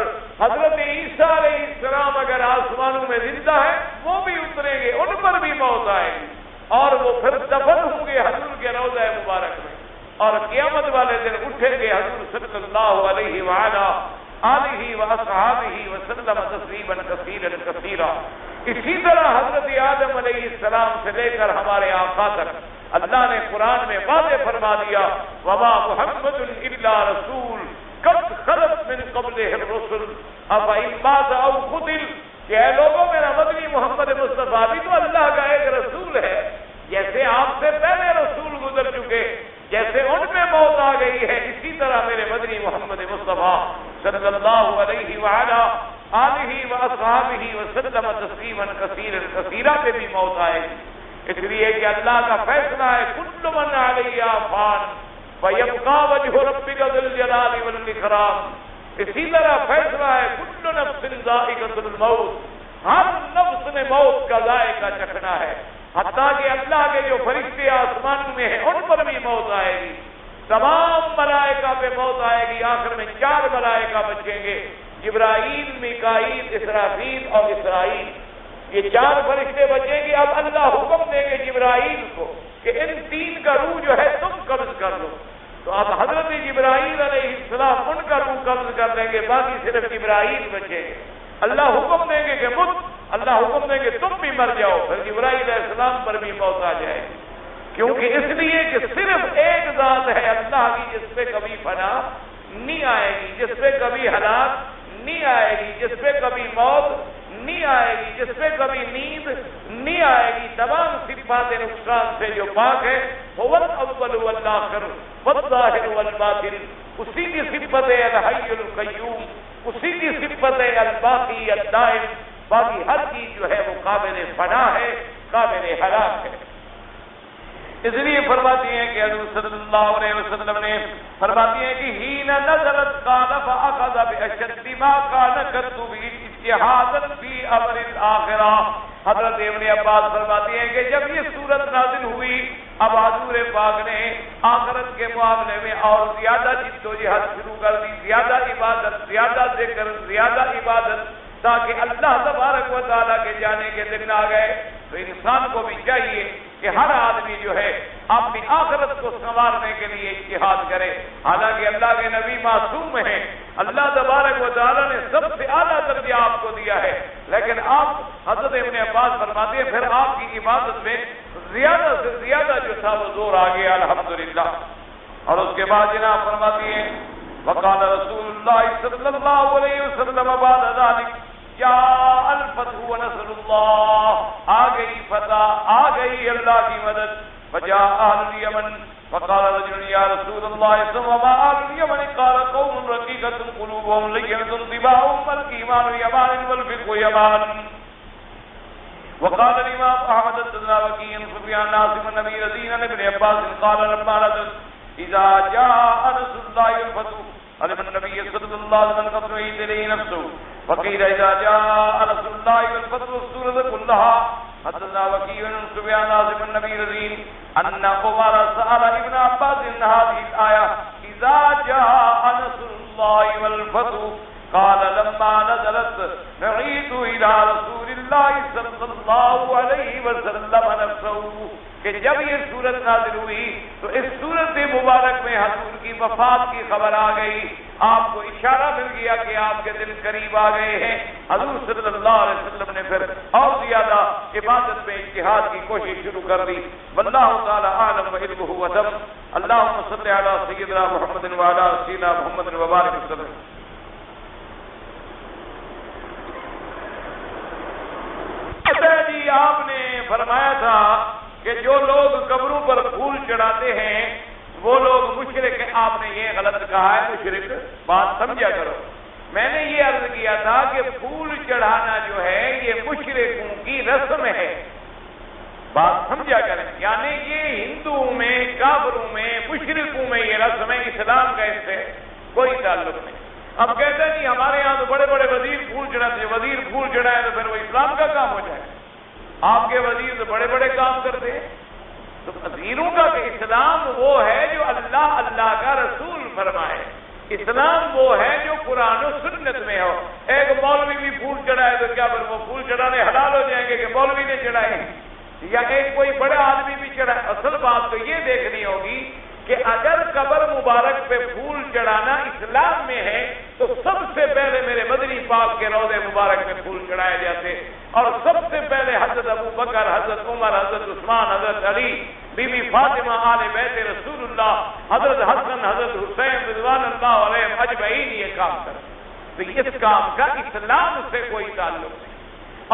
حضرت عیسیٰ علیہ السلام اگر آسمانوں میں زندہ ہے وہ بھی اتریں گے، ان پر بھی موت آئے گی اور وہ پھر دفن ہوں گے حضور کے روضہ مبارک میں، اور قیامت والے دن اٹھیں گے حضور صلی اللہ علیہ وآلہ آلہ واصحابہ وسلم تسلیما کثیرا کثیرا. اسی طرح حضرت آدم علیہ السلام سے لے کر ہمارے آقا تک اللہ نے قرآن میں واضح فرما دیا وما محمد الا رسول قد خلت من قبلہ الرسل افإن مات او قتل. کہ اے لوگوں میرا مدنی محمد مصطفیٰ بھی تو اللہ کا ایک رسول ہے، جیسے آپ سے پہلے رسول گزر چکے، جیسے ان میں موت آ گئی ہے اسی طرح میرے مدنی محمد مصطفیٰ صلی اللہ علیہ وآلہ آلہ واصحابہ وسلم تسلیما کثیرا کثیرا پہ بھی موت آئے گی. اس لیے کہ اللہ کا فیصلہ ہے کل من علیہا فان ویبقى وجہ ربک ذو الجلال والاکرام. اسی طرح فیصلہ ہے کل نفس ذائقۃ الموت، ہر نفس نے موت کا ذائقہ چکھنا ہے. حتیٰ کہ اللہ کے جو فرشتے آسمان میں ہیں ان پر بھی موت آئے گی، تمام ملائکہ پہ موت آئے گی. آخر میں 4 ملائکہ بچیں گے، جبرائیل، میکائیل، اسرافیل اور اسرائیل. یہ 4 فرشتے بچیں گے. اب اللہ حکم دیں گے جبرائیل کو کہ ان 3 کا روح جو ہے تم قبض کر لو. تو اب حضرت جبرائیل علیہ السلام ان کا روح قبض کر لیں گے، باقی صرف جبرائیل بچیں گے. اللہ حکم دیں گے کہ مت، اللہ حکم دیں گے تم بھی مر جاؤ، پھر جبرائیل علیہ السلام پر بھی موت آ جائے گی. کیونکہ اس لیے کہ صرف ایک ذات ہے اللہ کی جس پہ کبھی فنا نہیں آئے گی، جس پہ کبھی ہلاک نہیں آئے گی، جس پہ کبھی موت نہیں آئے گی، جس پہ کبھی نیند نہیں آئے گی. تمام صفات نقصان سے جو پاک ہے هو الاول والآخر والظاہر والباطن. اسی کی صفت ہے الحی القیوم، اسی کی صفت ہے الباقی الدائم. باقی ہر چیز جو ہے وہ قابل فنا ہے، قابل ہلاک ہے. اس لیے فرماتی ہیں کہ حضور صلی اللہ علیہ وسلم نے فرماتی ہیں کہ ہین نزلت قال فاخذ باشد ما كان كتب اجتهادا في امر الاخره. حضرت ابن عباس فرماتی ہیں کہ جب یہ سورت نازل ہوئی اب حضور پاک نے آخرت کے معاملے میں اور زیادہ جدوجہد شروع کر دی، زیادہ عبادت، زیادہ ذکر، زیادہ عبادت، تاکہ اللہ تبارک و تعالیٰ کے جانے کے دن آ گئے. تو انسان کو بھی چاہیے کہ ہر آدمی جو ہے اپنی آخرت کو سنوارنے کے لیے اجتہاد کرے. حالانکہ اللہ کے نبی معصوم ہیں، اللہ تبارک و تعالیٰ نے سب سے اعلیٰ درجہ آپ کو دیا ہے، لیکن آپ حضرت ابن عباس فرماتے ہیں پھر آپ کی عبادت میں زیادہ سے زیادہ جو تھا وہ زور آ گیا الحمدللہ. اور اس کے بعد جناب فرماتی ہیں وقال رسول اللہ صلی اللہ علیہ وسلم بعد ذلك یا الفتح ونصر اللہ. آ گئی فتح، آ گئی اللہ کی مدد. فجاء اہل الیمن فقال رجل یا رسول اللہ وما اہل الیمن قال قوم رقیق رقيقة قلوبهم لينة طباعهم الإيمان يمان والفقه يمان. وقال الإمام أحمد الدناوي سفيان ناصر النبي رضي ابن عباس قال لما نزل إذا جاء نصر الله والفتح علم النبي صلى الله عليه وسلم قد نهيت إليه نفسه. وقيل إذا جاء نصر الله والفتح والسورة كلها. حدثنا وكيع عن سفيان ناصر النبي رضي أن عمر سأل ابن عباس إن هذه الآية إذا جاء نصر الله والفتح قال لما نزلت نعيد إلى رسول الله صلی اللہ علیہ وسلم نفسه کہ جب یہ سورت نازل ہوئی تو اس سورت مبارک میں حضور کی وفات کی خبر آ گئی. آپ کو اشارہ مل گیا کہ آپ کے دل قریب آ گئے ہیں. حضور صلی اللہ علیہ وسلم نے پھر اور زیادہ عبادت میں اجتہاد کی کوشش شروع کر دی. واللہ تعالی عالم وعلمہ وتم. اللہم صلی علی سیدنا محمد وعلی سیدنا محمد وبارک وسلم. جی آپ نے فرمایا تھا کہ جو لوگ قبروں پر پھول چڑھاتے ہیں وہ لوگ مشرک ہیں. آپ نے یہ غلط کہا ہے مشرک. بات سمجھا کرو. میں نے یہ عرض کیا تھا کہ پھول چڑھانا جو ہے یہ مشرکوں کی رسم ہے. بات سمجھا کریں. یعنی یہ ہندوؤں میں کافروں میں مشرکوں میں یہ رسم ہے. اسلام کا اس سے کوئی تعلق نہیں. اب کہتے ہیں ہمارے یہاں تو بڑے بڑے وزیر پھول چڑھاتے ہیں. وزیر پھول چڑھائے تو پھر وہ اسلام کا کام ہو جائے. آپ کے وزیر تو بڑے بڑے کام کرتے ہیں. تو وزیروں کا کہ اسلام وہ ہے جو اللہ اللہ کا رسول فرمائے. اسلام وہ ہے جو قرآن و سنت میں ہو. ایک مولوی بھی پھول چڑھائے تو کیا پھر وہ پھول چڑھانے حلال ہو جائیں گے کہ مولوی نے چڑھائے ہیں؟ یا ایک کوئی بڑا آدمی بھی چڑھائے؟ اصل بات تو یہ دیکھنی ہوگی کہ اگر قبر مبارک پہ پھول چڑھانا اسلام میں ہے تو سب سے پہلے میرے مدنی پاک کے روضے مبارک میں پھول چڑھائے جاتے. اور سب سے پہلے حضرت ابو بکر، حضرت عمر، حضرت عثمان، حضرت علی، بی بی فاطمہ، آل بیت رسول اللہ، حضرت حسن، حضرت حسین رضوان اللہ علیہم اجمعین یہ کام کرتے. تو اس کام کا اسلام سے کوئی تعلق نہیں.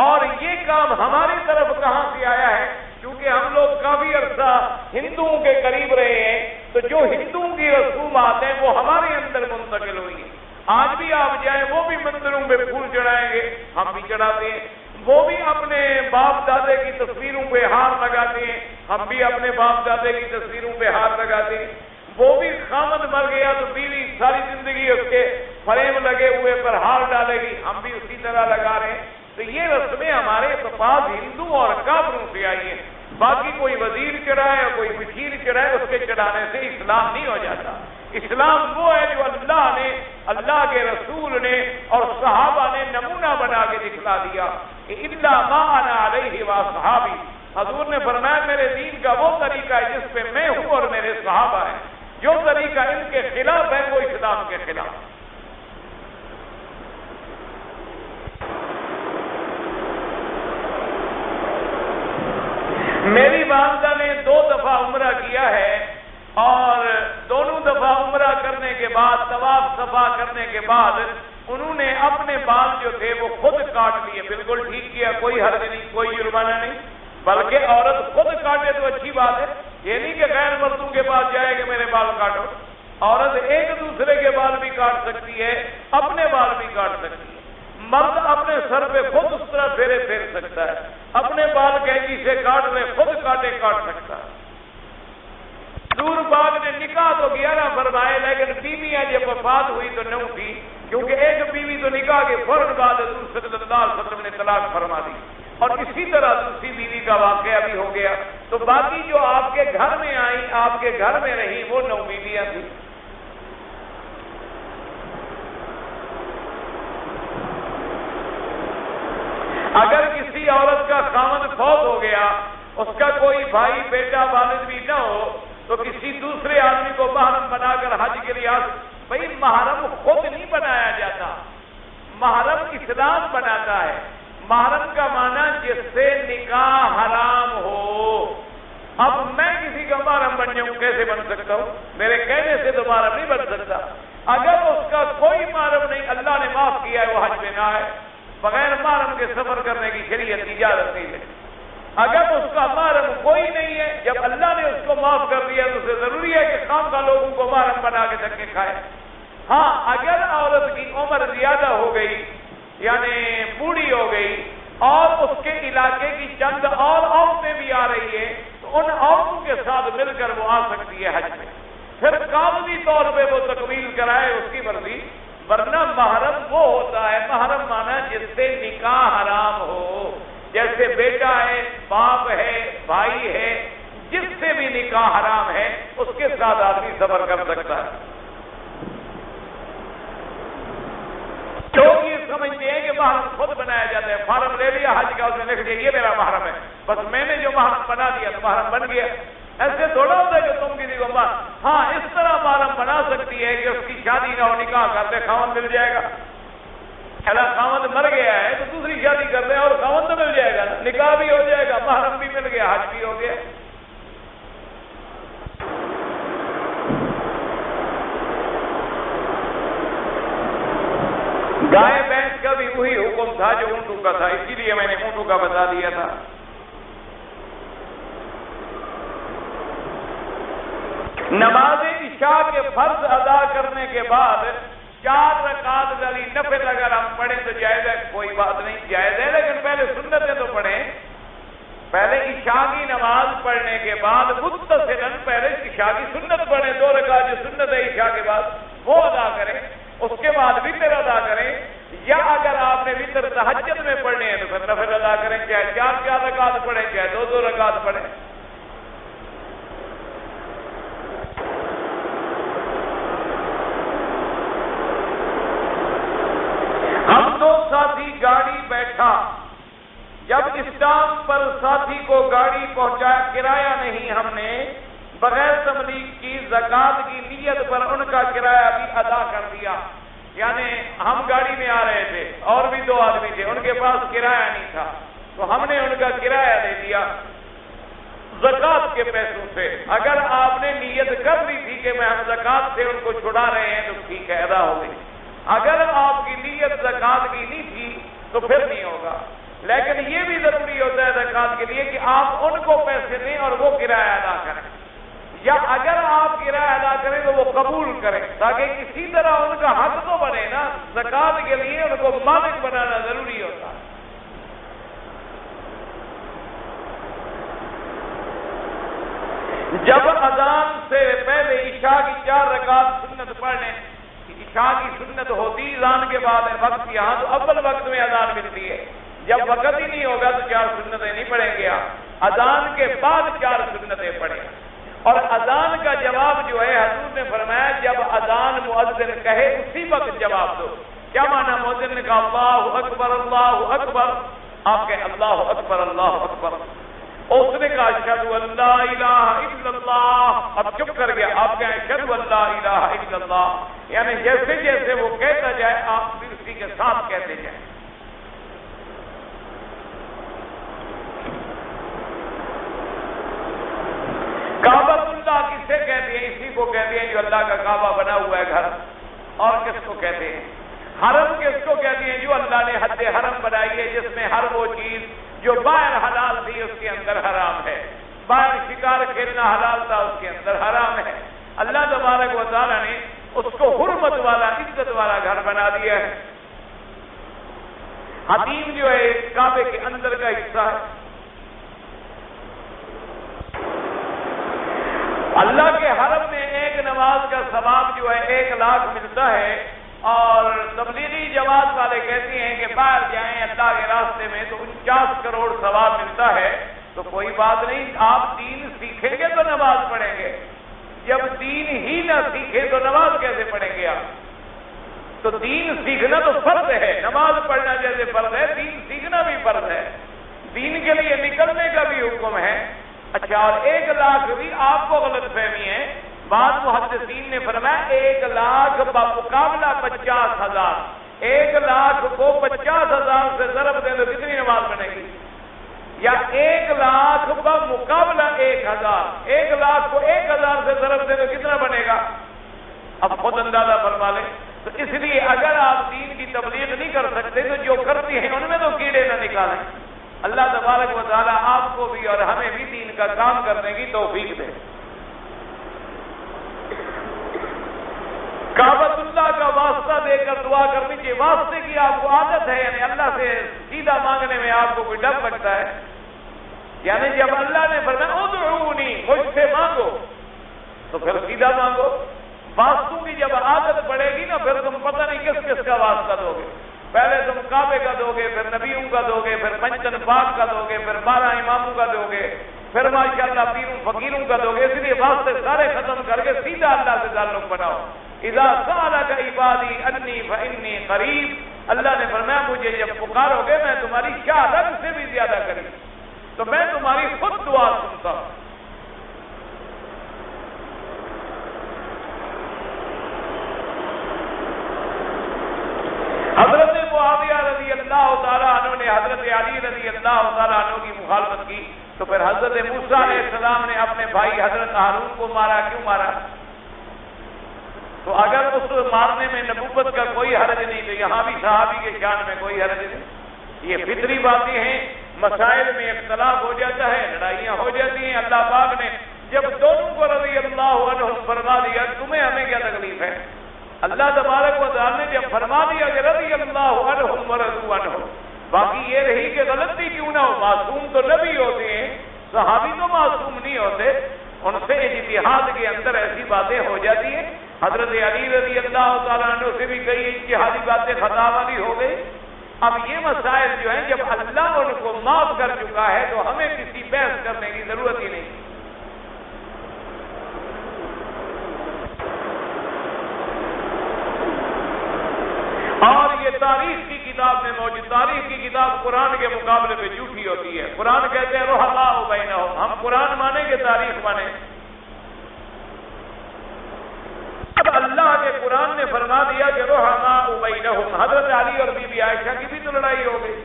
اور یہ کام ہماری طرف کہاں سے آیا ہے؟ کیونکہ ہم لوگ کافی عرصہ ہندوؤں کے قریب رہے ہیں تو جو ہندوؤں کی رسومات ہیں وہ ہمارے اندر منتقل ہوئی ہیں. آج بھی آپ جائیں وہ بھی مندروں میں پھول چڑھائیں گے. ہم بھی چڑھاتے ہیں. وہ بھی اپنے باپ دادے کی تصویروں پہ ہار لگاتے ہیں. ہم بھی اپنے باپ دادے کی تصویروں پہ ہار لگاتے ہیں. وہ بھی خامد مر گیا تو بیوی ساری زندگی اس کے فریم لگے ہوئے پر ہار ڈالے گی. ہم بھی اسی طرح لگا رہے ہیں. تو یہ رسمیں ہمارے پاس ہندو اور کافروں سے آئی ہیں. باقی کوئی وزیر چڑھائے یا کوئی مشیر چڑھائے اس کے چڑھانے سے اسلام نہیں ہو جاتا. اسلام وہ ہے جو اللہ نے، اللہ کے رسول نے اور صحابہ نے نمونہ بنا کے دکھلا دیا کہ الا ما انا علیہ واصحابی. حضور نے فرمایا میرے دین کا وہ طریقہ ہے جس پہ میں ہوں اور میرے صحابہ ہیں. جو طریقہ ان کے خلاف ہے وہ اسلام کے خلاف. میری والدہ نے 2 دفعہ عمرہ کیا ہے اور دونوں دفعہ عمرہ کرنے کے بعد، طواف صفا کرنے کے بعد انہوں نے اپنے بال جو تھے وہ خود کاٹ لیے. بالکل ٹھیک کیا، کوئی حرج نہیں، کوئی جرمانہ نہیں. بلکہ عورت خود کاٹے تو اچھی بات ہے. یہ نہیں کہ غیر مردوں کے پاس جائے کہ میرے بال کاٹو. عورت ایک دوسرے کے بال بھی کاٹ سکتی ہے، اپنے بال بھی کاٹ سکتی ہے. مرد اپنے سر پہ خود اس طرح پھیرے پھیر سکتا ہے. اپنے بال کینچی سے کاٹ لے، خود کاٹے کاٹ سکتا ہے. دور باغ نے نکاح تو 11 فرمائے لیکن بیویاں جب وفات ہوئی تو 9 تھی. کیونکہ ایک بیوی تو نکاح کے فوراً بعد حضور صلی اللہ علیہ وسلم نے طلاق فرما دی. اور اسی طرح دوسری بیوی کا واقعہ بھی ہو گیا. تو باقی جو آپ کے گھر میں آئی، آپ کے گھر میں رہی، وہ 9 بیویاں تھیں. اگر کسی عورت کا خاوند فوت ہو گیا، اس کا کوئی بھائی، بیٹا، والد بھی نہ ہو تو کسی دوسرے آدمی کو محرم بنا کر حج کے لیے بھائی محرم خود نہیں بنایا جاتا. محرم اسلام بناتا ہے. محرم کا معنی جس سے نکاح حرام ہو. اب میں کسی کا محرم بن جاؤں کیسے بن سکتا ہوں؟ میرے کہنے سے تو محرم نہیں بن سکتا. اگر اس کا کوئی محرم نہیں، اللہ نے معاف کیا ہے، وہ حج میں نہ ہے. بغیر محرم کے سفر کرنے کی شریعت اجازت نہیں ہے. اگر اس کا محرم کوئی نہیں ہے، جب اللہ نے اس کو معاف کر دیا تو اسے ضروری ہے کہ خام کا لوگوں کو محرم بنا کے دھکے کھائے. ہاں اگر عورت کی عمر زیادہ ہو گئی یعنی بوڑھی ہو گئی اور اس کے علاقے کی چند اور عورتیں بھی آ رہی ہے تو ان عورتوں کے ساتھ مل کر وہ آ سکتی ہے حج میں، پھر قانونی طور پہ وہ تکمیل کرائے اس کی مرضی، ورنہ محرم وہ ہوتا ہے، محرم مانا جس سے نکاح حرام ہو، جیسے بیٹا ہے، باپ ہے، بھائی ہے، جس سے بھی نکاح حرام ہے اس کے ساتھ آدمی سفر کر سکتا ہے۔ لوگ یہ سمجھتے ہیں کہ محرم خود بنایا جاتا ہے، فارم لے لیا حج کا، اس میں لکھ دیا یہ میرا محرم ہے، بس میں نے جو محرم بنا دیا تو محرم بن گیا۔ ایسے تھوڑا ہوتا ہے کہ تم کسی کو ہاں اس طرح محرم بنا سکتی ہے کہ اس کی شادی نہ ہو، نکاح کرتے خاوند مل جائے گا، خاوند مر گیا ہے تو دوسری شادی کر دیں اور خاوند تو مل جائے گا، نکاح بھی ہو جائے گا، محرم بھی مل گیا، حج بھی ہو گیا۔ گائے بھینس کا بھی وہی حکم تھا جو اونٹوں کا تھا، اسی لیے میں نے اونٹوں کا بتا دیا تھا۔ نماز عشاء کے فرض ادا کرنے کے بعد 4 رکعت والی نفل اگر ہم پڑھیں تو جائز ہے، کوئی بات نہیں، جائز ہے، لیکن پہلے سنتیں تو پڑھیں۔ پہلے عشاء کی نماز پڑھنے کے بعد متصلاً پہلے عشاء کی سنت پڑھیں، 2 رکعت جو سنت ہے عشاء کے بعد وہ ادا کریں، اس کے بعد وتر ادا کریں، یا اگر آپ نے وتر تہجد میں پڑھنے ہیں تو پھر نفل ادا کریں، چاہے 4 رکعت پڑھیں چاہے 2 رکعت پڑھیں۔ ہم 2 ساتھی گاڑی بیٹھا، جب اسٹام پر ساتھی کو گاڑی پہنچایا، کرایہ نہیں، ہم نے بغیر تبلیغ کی زکات کی نیت پر ان کا کرایہ بھی ادا کر دیا، یعنی ہم گاڑی میں آ رہے تھے اور بھی 2 آدمی تھے، ان کے پاس کرایہ نہیں تھا تو ہم نے ان کا کرایہ دے دیا زکات کے پیسوں سے۔ اگر آپ نے نیت کر لی تھی کہ میں ہم زکات سے ان کو چھڑا رہے ہیں تو ٹھیک ہے، ادا ہو گئی۔ اگر آپ کی نیت زکات کی نہیں تھی تو پھر نہیں ہوگا، لیکن یہ بھی ضروری ہوتا ہے زکات کے لیے کہ آپ ان کو پیسے دیں اور وہ کرایہ ادا کریں، یا اگر آپ کرایہ ادا کریں تو وہ قبول کریں، تاکہ کسی طرح ان کا حق تو بنے نا، زکات کے لیے ان کو مالک بنانا ضروری ہوتا ہے۔ جب اذان سے پہلے عشاء کی 4 رکعت سنت پڑھ لیں، عشاء کی سنت ہوتی اذان کے بعد ہے، وقت یہاں تو اول وقت میں اذان ملتی ہے، جب وقت ہی نہیں ہوگا تو 4 سنتیں نہیں پڑھیں گے، اذان کے بعد 4 سنتیں پڑھیں۔ اور اذان کا جواب جو ہے حضور نے فرمایا جب اذان مؤذن کہے اسی وقت جواب دو۔ کیا معنی مؤذن نے کہا اللہ اکبر اللہ اکبر، آپ کہیں اللہ اکبر اللہ اکبر، اس نے کہا اشہد ان لا الہ الا اللہ، اب چپ کر گیا، آپ کہیں اشہد ان لا الہ الا اللہ، یعنی جیسے جیسے وہ کہتا جائے آپ بھی اسی کے ساتھ کہتے جائیں۔ کعبۃ اللہ کسے کہتے ہیں؟ اسی کو کہتے ہیں جو اللہ کا کعبہ بنا ہوا ہے گھر۔ اور کس کو کہتے ہیں؟ حرم کس کو کہتے ہیں؟ جو اللہ نے حد حرم بنائی ہے، جس میں ہر وہ چیز جو باہر حلال تھی اس کے اندر حرام ہے، باہر شکار کھیلنا حلال تھا اس کے اندر حرام ہے، اللہ تبارک و تعالیٰ نے اس کو حرمت والا عزت والا گھر بنا دیا ہے۔ حتیم جو ہے کعبے کے اندر کا حصہ ہے۔ اللہ کے حرم میں ایک نماز کا ثواب جو ہے 1 لاکھ ملتا ہے، اور تبلیغی جماعت والے کہتے ہیں کہ باہر جائیں اللہ کے راستے میں تو 49 کروڑ ثواب ملتا ہے۔ تو کوئی بات نہیں، آپ دین سیکھیں گے تو نماز پڑھیں گے، جب دین ہی نہ سیکھے تو نماز کیسے پڑھیں گے آپ؟ تو دین سیکھنا تو فرض ہے، نماز پڑھنا جیسے فرض ہے دین سیکھنا بھی فرض ہے، دین کے لیے نکلنے کا بھی حکم ہے۔ اچھا، اور 1 لاکھ بھی آپ کو غلط فہمی ہے، بعض محدثین نے فرمایا 1 لاکھ بمقابلہ 50,000، 1 لاکھ کو 50,000 سے ضرب دے تو کتنی نماز بنے گی؟ یا 1 لاکھ بمقابلہ 1,000، 1 لاکھ کو 1,000 سے ضرب دے تو کتنا بنے گا؟ اب خود اندازہ فرما لیں۔ تو اس لیے اگر آپ دین کی تبلیغ نہیں کر سکتے تو جو کرتی ہیں ان میں تو کیڑے نہ نکالیں۔ اللہ تبارک و تعالیٰ آپ کو بھی اور ہمیں بھی دین کا کام کرنے کی توفیق دے۔ کعبۃ اللہ اللہ کا واسطہ دے کر دعا کرنی چاہیے. واسطے کی آپ کو عادت ہے, یعنی اللہ سے سیدھا مانگنے میں آپ کو کوئی ڈر لگتا ہے. یعنی جب اللہ نے فرمایا ادعونی, مجھ سے مانگو, تو پھر سیدھا مانگو. واسطوں کی جب عادت پڑے گی نا, پھر تم پتہ نہیں کس کس کا واسطہ دو گے. پہلے تم کعبے کا دو گے, پھر نبیوں کا دو گے, پھر پنجتن پاک کا دو گے, پھر 12 اماموں کا دو گے, پھر ماشاءاللہ پیروں فقیروں کا دو گے. اس لیے واسطے سارے ختم کر کے سیدھا اللہ سے تعلق بناؤ. اذا سألک عبادی انی فانی قریب, اللہ نے فرمایا مجھے جب پکارو گے میں تمہاری شہادت سے بھی زیادہ قریب, تو میں تمہاری خود دعا سنتا ہوں. حضرت معاویہ رضی اللہ تعالیٰ عنہ نے حضرت علی رضی اللہ تعالیٰ عنہ کی مخالفت کی, تو پھر حضرت موسیٰ علیہ السلام نے اپنے بھائی حضرت ہارون کو مارا. کیوں مارا؟ تو اگر اس مارنے میں نبوت کا کوئی حرج نہیں تو یہاں بھی صحابی کے شان میں کوئی حرج نہیں. یہ فطری باتیں ہیں. مسائل میں اختلاف ہو جاتا ہے, لڑائیاں ہو جاتی ہیں. اللہ پاک نے جب دونوں کو رضی اللہ عنہ فرما دیا, تمہیں ہمیں کیا تکلیف ہے؟ اللہ تبارک و تعالیٰ نے جب فرما دیا کہ رضی اللہ عنہم ورضوا عنہ, باقی یہ رہی کہ غلطی کیوں نہ ہو. معصوم تو نبی ہوتے ہیں, صحابی تو معصوم نہیں ہوتے. ان سے اجتہاد کے اندر ایسی باتیں ہو جاتی ہیں. حضرت علی رضی اللہ تعالیٰ عنہ سے بھی کئی اجتہادی باتیں خطا والی ہو گئی. اب یہ مسائل جو ہیں جب اللہ ان کو معاف کر چکا ہے تو ہمیں کسی بحث کرنے کی ضرورت ہی نہیں. اور یہ تاریخ کی کتاب میں موجود, تاریخ کی کتاب قرآن کے مقابلے میں جھوٹی ہوتی ہے. قرآن کہتے ہیں رحماء بینہم, ہم قرآن مانیں گے تاریخ مانیں. اب اللہ کے قرآن نے فرما دیا کہ رحماء بینہم, حضرت علی اور بی بی عائشہ کی بھی تو لڑائی ہو گئی,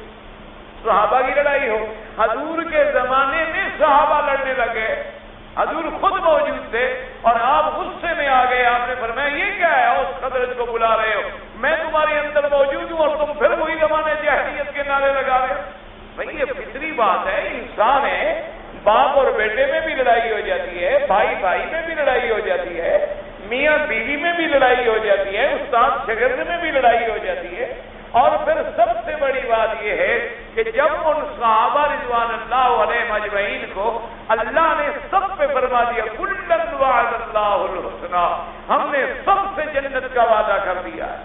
صحابہ کی لڑائی ہو. حضور کے زمانے میں صحابہ لڑنے لگے, حضور خود موجود تھے اور آپ غصے میں آ گئے. آپ نے فرمایا یہ کیا ہے, اس خضرج کو بلا رہے ہو, میں تمہارے اندر موجود ہوں اور تم پھر وہی زمانے جاہلیت کے نعرے لگا رہے ہو. بھائی یہ فطری بات ہے, انسان ہے, باپ اور بیٹے میں بھی لڑائی ہو جاتی ہے, بھائی بھائی میں بھی لڑائی ہو جاتی ہے, میاں بیوی میں بھی لڑائی ہو جاتی ہے, استاد شاگرد میں بھی لڑائی ہو جاتی ہے. اور پھر سب سے بڑی بات یہ ہے کہ جب ان صحابہ رضوان اللہ علیہ اجمعین کو اللہ نے سب پہ فرما دیا کلًا وعد اللہ الحسنى, ہم نے سب سے جنت کا وعدہ کر دیا ہے.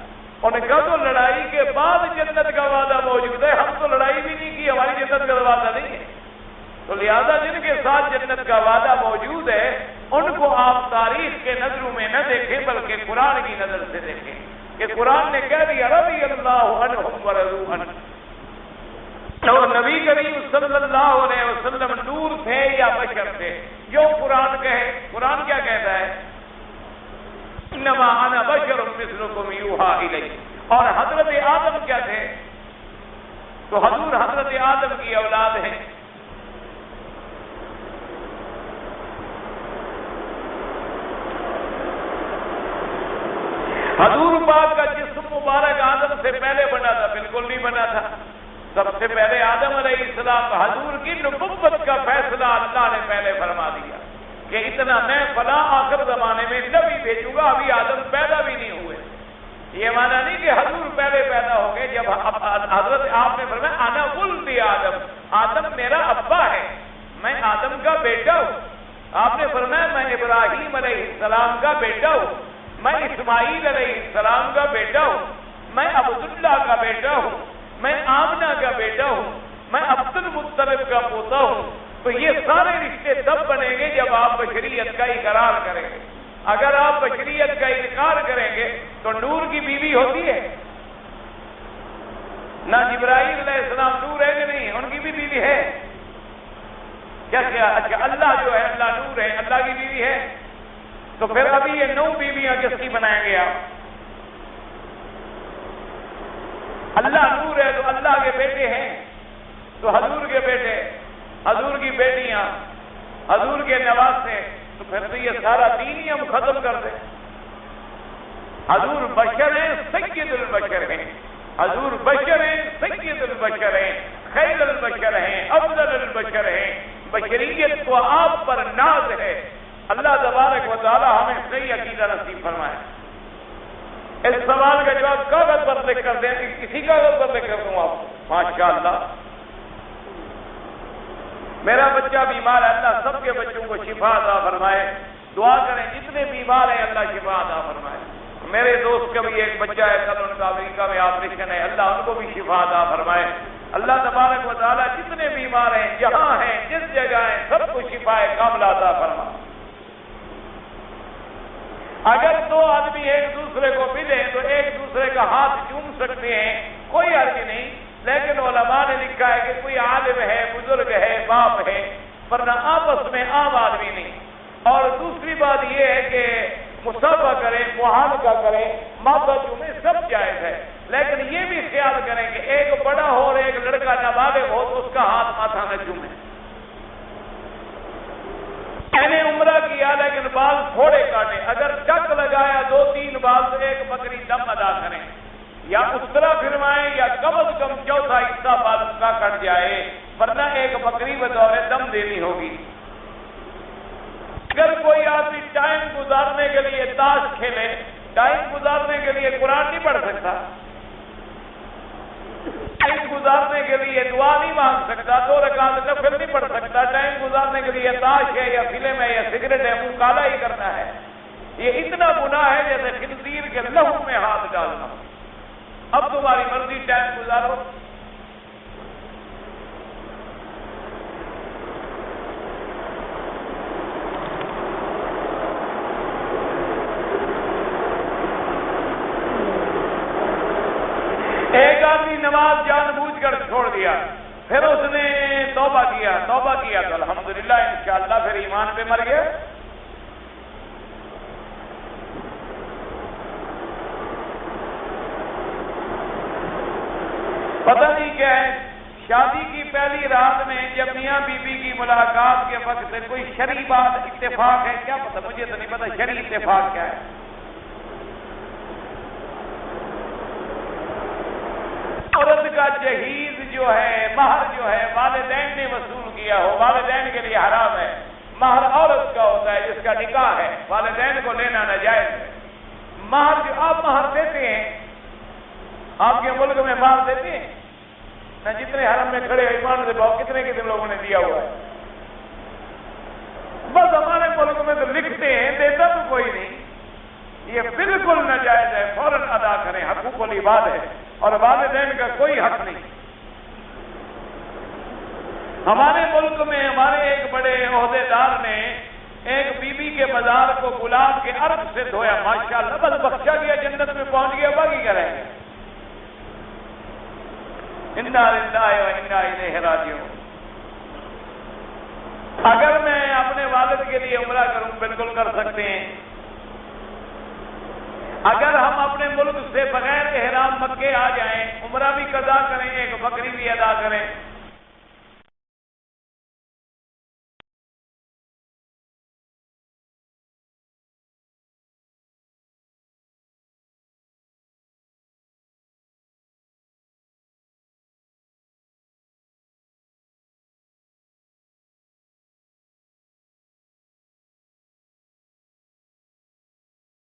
ان کا تو لڑائی کے بعد جنت کا وعدہ موجود ہے, ہم تو لڑائی بھی نہیں کی, ہماری جنت کا وعدہ نہیں ہے. تو لہذا جن کے ساتھ جنت کا وعدہ موجود ہے ان کو آپ تاریخ کے نظروں میں نہ دیکھیں بلکہ قرآن کی نظر سے دیکھیں کہ قرآن نے کہہ دیا رضی اللہ عنہم ورضوا عنہ. اور نبی کریم صلی اللہ علیہ وسلم نور تھے یا بشر تھے, جو قرآن کہے. قرآن کیا کہتا ہے؟ انما انا بشر مثلکم یوحی الی. اور حضرت آدم کیا تھے؟ تو حضور حضرت آدم کی اولاد ہیں. حضور پاک کا جسم مبارک آدم سے پہلے بنا تھا؟ بالکل نہیں بنا تھا. سب سے پہلے آدم علیہ السلام. حضور کی نبوت کا فیصلہ اللہ نے پہلے فرما دیا کہ اتنا میں فلاں آخر زمانے میں نبی بھیجوں گا, ابھی آدم پیدا بھی نہیں ہوئے. یہ مانا نہیں کہ حضور پہلے پیدا ہو گئے. جب حضرت آپ نے فرمایا انا ولد آدم, آدم میرا ابا ہے, میں آدم کا بیٹا ہوں. آپ نے فرمایا میں ابراہیم علیہ السلام کا بیٹا ہوں, میں اسماعیل علیہ السلام کا بیٹا ہوں, میں عبداللہ کا بیٹا ہوں, میں آمنہ کا بیٹا ہوں, میں عبد المطلب کا پوتا ہوں. تو یہ سارے رشتے تب بنیں گے جب آپ بشریت کا اقرار کریں گے. اگر آپ بشریت کا انکار کریں گے تو نور کی بیوی ہوتی ہے نہ؟ جبرائیل علیہ السلام نور ہے کہ نہیں؟ ان کی بھی بیوی ہے. کیا اچھا اللہ جو ہے اللہ نور ہے, اللہ کی بیوی ہے. تو پھر ابھی یہ 9 بیویاں کس کی بنائیں گے آپ؟ اللہ نور ہے تو اللہ کے بیٹے ہیں, تو حضور کے بیٹے, حضور کی بیٹیاں, حضور کے نواسے, تو پھر تو یہ سارا دین ہی ہم ختم کر دیں. حضور بشر ہیں, سید البشر ہیں. حضور بشر ہیں, سید البشر ہیں, خیر البشر ہیں, افضل البشر ہیں. بشریت کو آپ پر ناز ہے. اللہ تبارک و تعالی ہمیں صحیح عقیدہ نصیب فرمائے. اس سوال کا جواب کاغذ پر لکھ کر دیں، کسی کاغذ پر لکھ کر دوں آپ کو۔ ماشاءاللہ میرا بچہ بیمار ہے، اللہ سب کے بچوں کو شفا عطا فرمائے۔ دعا کریں جتنے بیمار ہیں اللہ شفا عطا فرمائے۔ میرے دوست کا بھی ایک بچہ ہے، کل ان کا امریکہ میں آپریشن ہے، اللہ ان کو بھی شفا عطا فرمائے۔ اللہ تبارک و تعالیٰ جتنے بیمار ہیں جہاں ہیں جس جگہ ہیں سب کو شفا کاملہ عطا فرمائے۔ اگر دو آدمی ایک دوسرے کو ملے تو ایک دوسرے کا ہاتھ چوم سکتے ہیں، کوئی حرج نہیں، لیکن علماء نے لکھا ہے کہ کوئی عالم ہے، بزرگ ہے، باپ ہے، ورنہ آپس میں عام آدمی نہیں۔ اور دوسری بات یہ ہے کہ مصافحہ کریں، معانقہ کریں، ماتھا چومیں، سب جائز ہے، لیکن یہ بھی خیال کریں کہ ایک بڑا ہو اور ایک لڑکا نابالغ ہو تو اس کا ہاتھ ماتھا نہ چومیں۔ میں نے عمرہ کیا لیکن بال تھوڑے کاٹے، اگر ٹک لگایا 2-3 بال تو ایک بکری دم ادا کریں، یا اس طرح پھروائیں یا کم از کم چوتھا حصہ بال کا کٹ جائے، ورنہ ایک بکری بطور دم دینی ہوگی۔ اگر کوئی آدمی ٹائم گزارنے کے لیے تاش کھیلے، ٹائم گزارنے کے لیے قرآن نہیں پڑھ سکتا، ٹائم گزارنے کے لیے دعا نہیں مانگ سکتا، 2 رکعت نفل نہیں پڑھ سکتا، ٹائم گزارنے کے لیے تاش ہے یا فلم ہے یا سگریٹ ہے، منہ کالا ہی کرنا ہے، یہ اتنا گناہ ہے جیسے خنزیر کے لہو میں ہاتھ ڈالنا۔ اب تمہاری مرضی، ٹائم گزارو۔ ایک آدمی نماز جان بوجھ کر چھوڑ دیا، پھر اس نے توبہ کیا تو الحمدللہ انشاءاللہ پھر ایمان پہ مر گیا۔ پتہ نہیں کیا ہے، شادی کی پہلی رات میں جب میاں بی بی کی ملاقات کے وقت سے کوئی شرعی بات اتفاق ہے، کیا پتہ، مجھے تو نہیں پتہ شرعی اتفاق کیا ہے۔ عورت کا جہیز جو ہے، مہر جو ہے، والدین نے وصول کیا ہو، والدین کے لیے حرام ہے۔ مہر عورت کا ہوتا ہے جس کا نکاح ہے، والدین کو لینا ناجائز ہے۔ مہر جو آپ مہر دیتے ہیں، آپ کے ملک میں مہر دیتے ہیں نہ، جتنے حرم میں کھڑے ایمان سے بہت کتنے لوگوں نے دیا ہوا ہے، بس ہمارے ملک میں تو لکھتے ہیں، دیتا تو کوئی نہیں۔ یہ بالکل ناجائز ہے، فوراً ادا کریں، حقوق العباد ہے اور والدین کا کوئی حق نہیں۔ ہمارے ملک میں ہمارے ایک بڑے عہدے دار نے ایک بی بی کے مزار کو گلاب کے عرق سے دھویا، ماشاءاللہ، بس بخشا گیا، جنت میں پہنچ گیا، باقی کیا رہے گا۔ انا للہ و انا الیہ راجعون۔ اگر میں اپنے والد کے لیے عمرہ کروں، بالکل کر سکتے ہیں۔ اگر ہم اپنے ملک سے بغیر احرام مکے آ جائیں، عمرہ بھی قضا کریں، ایک بکری بھی ادا کریں،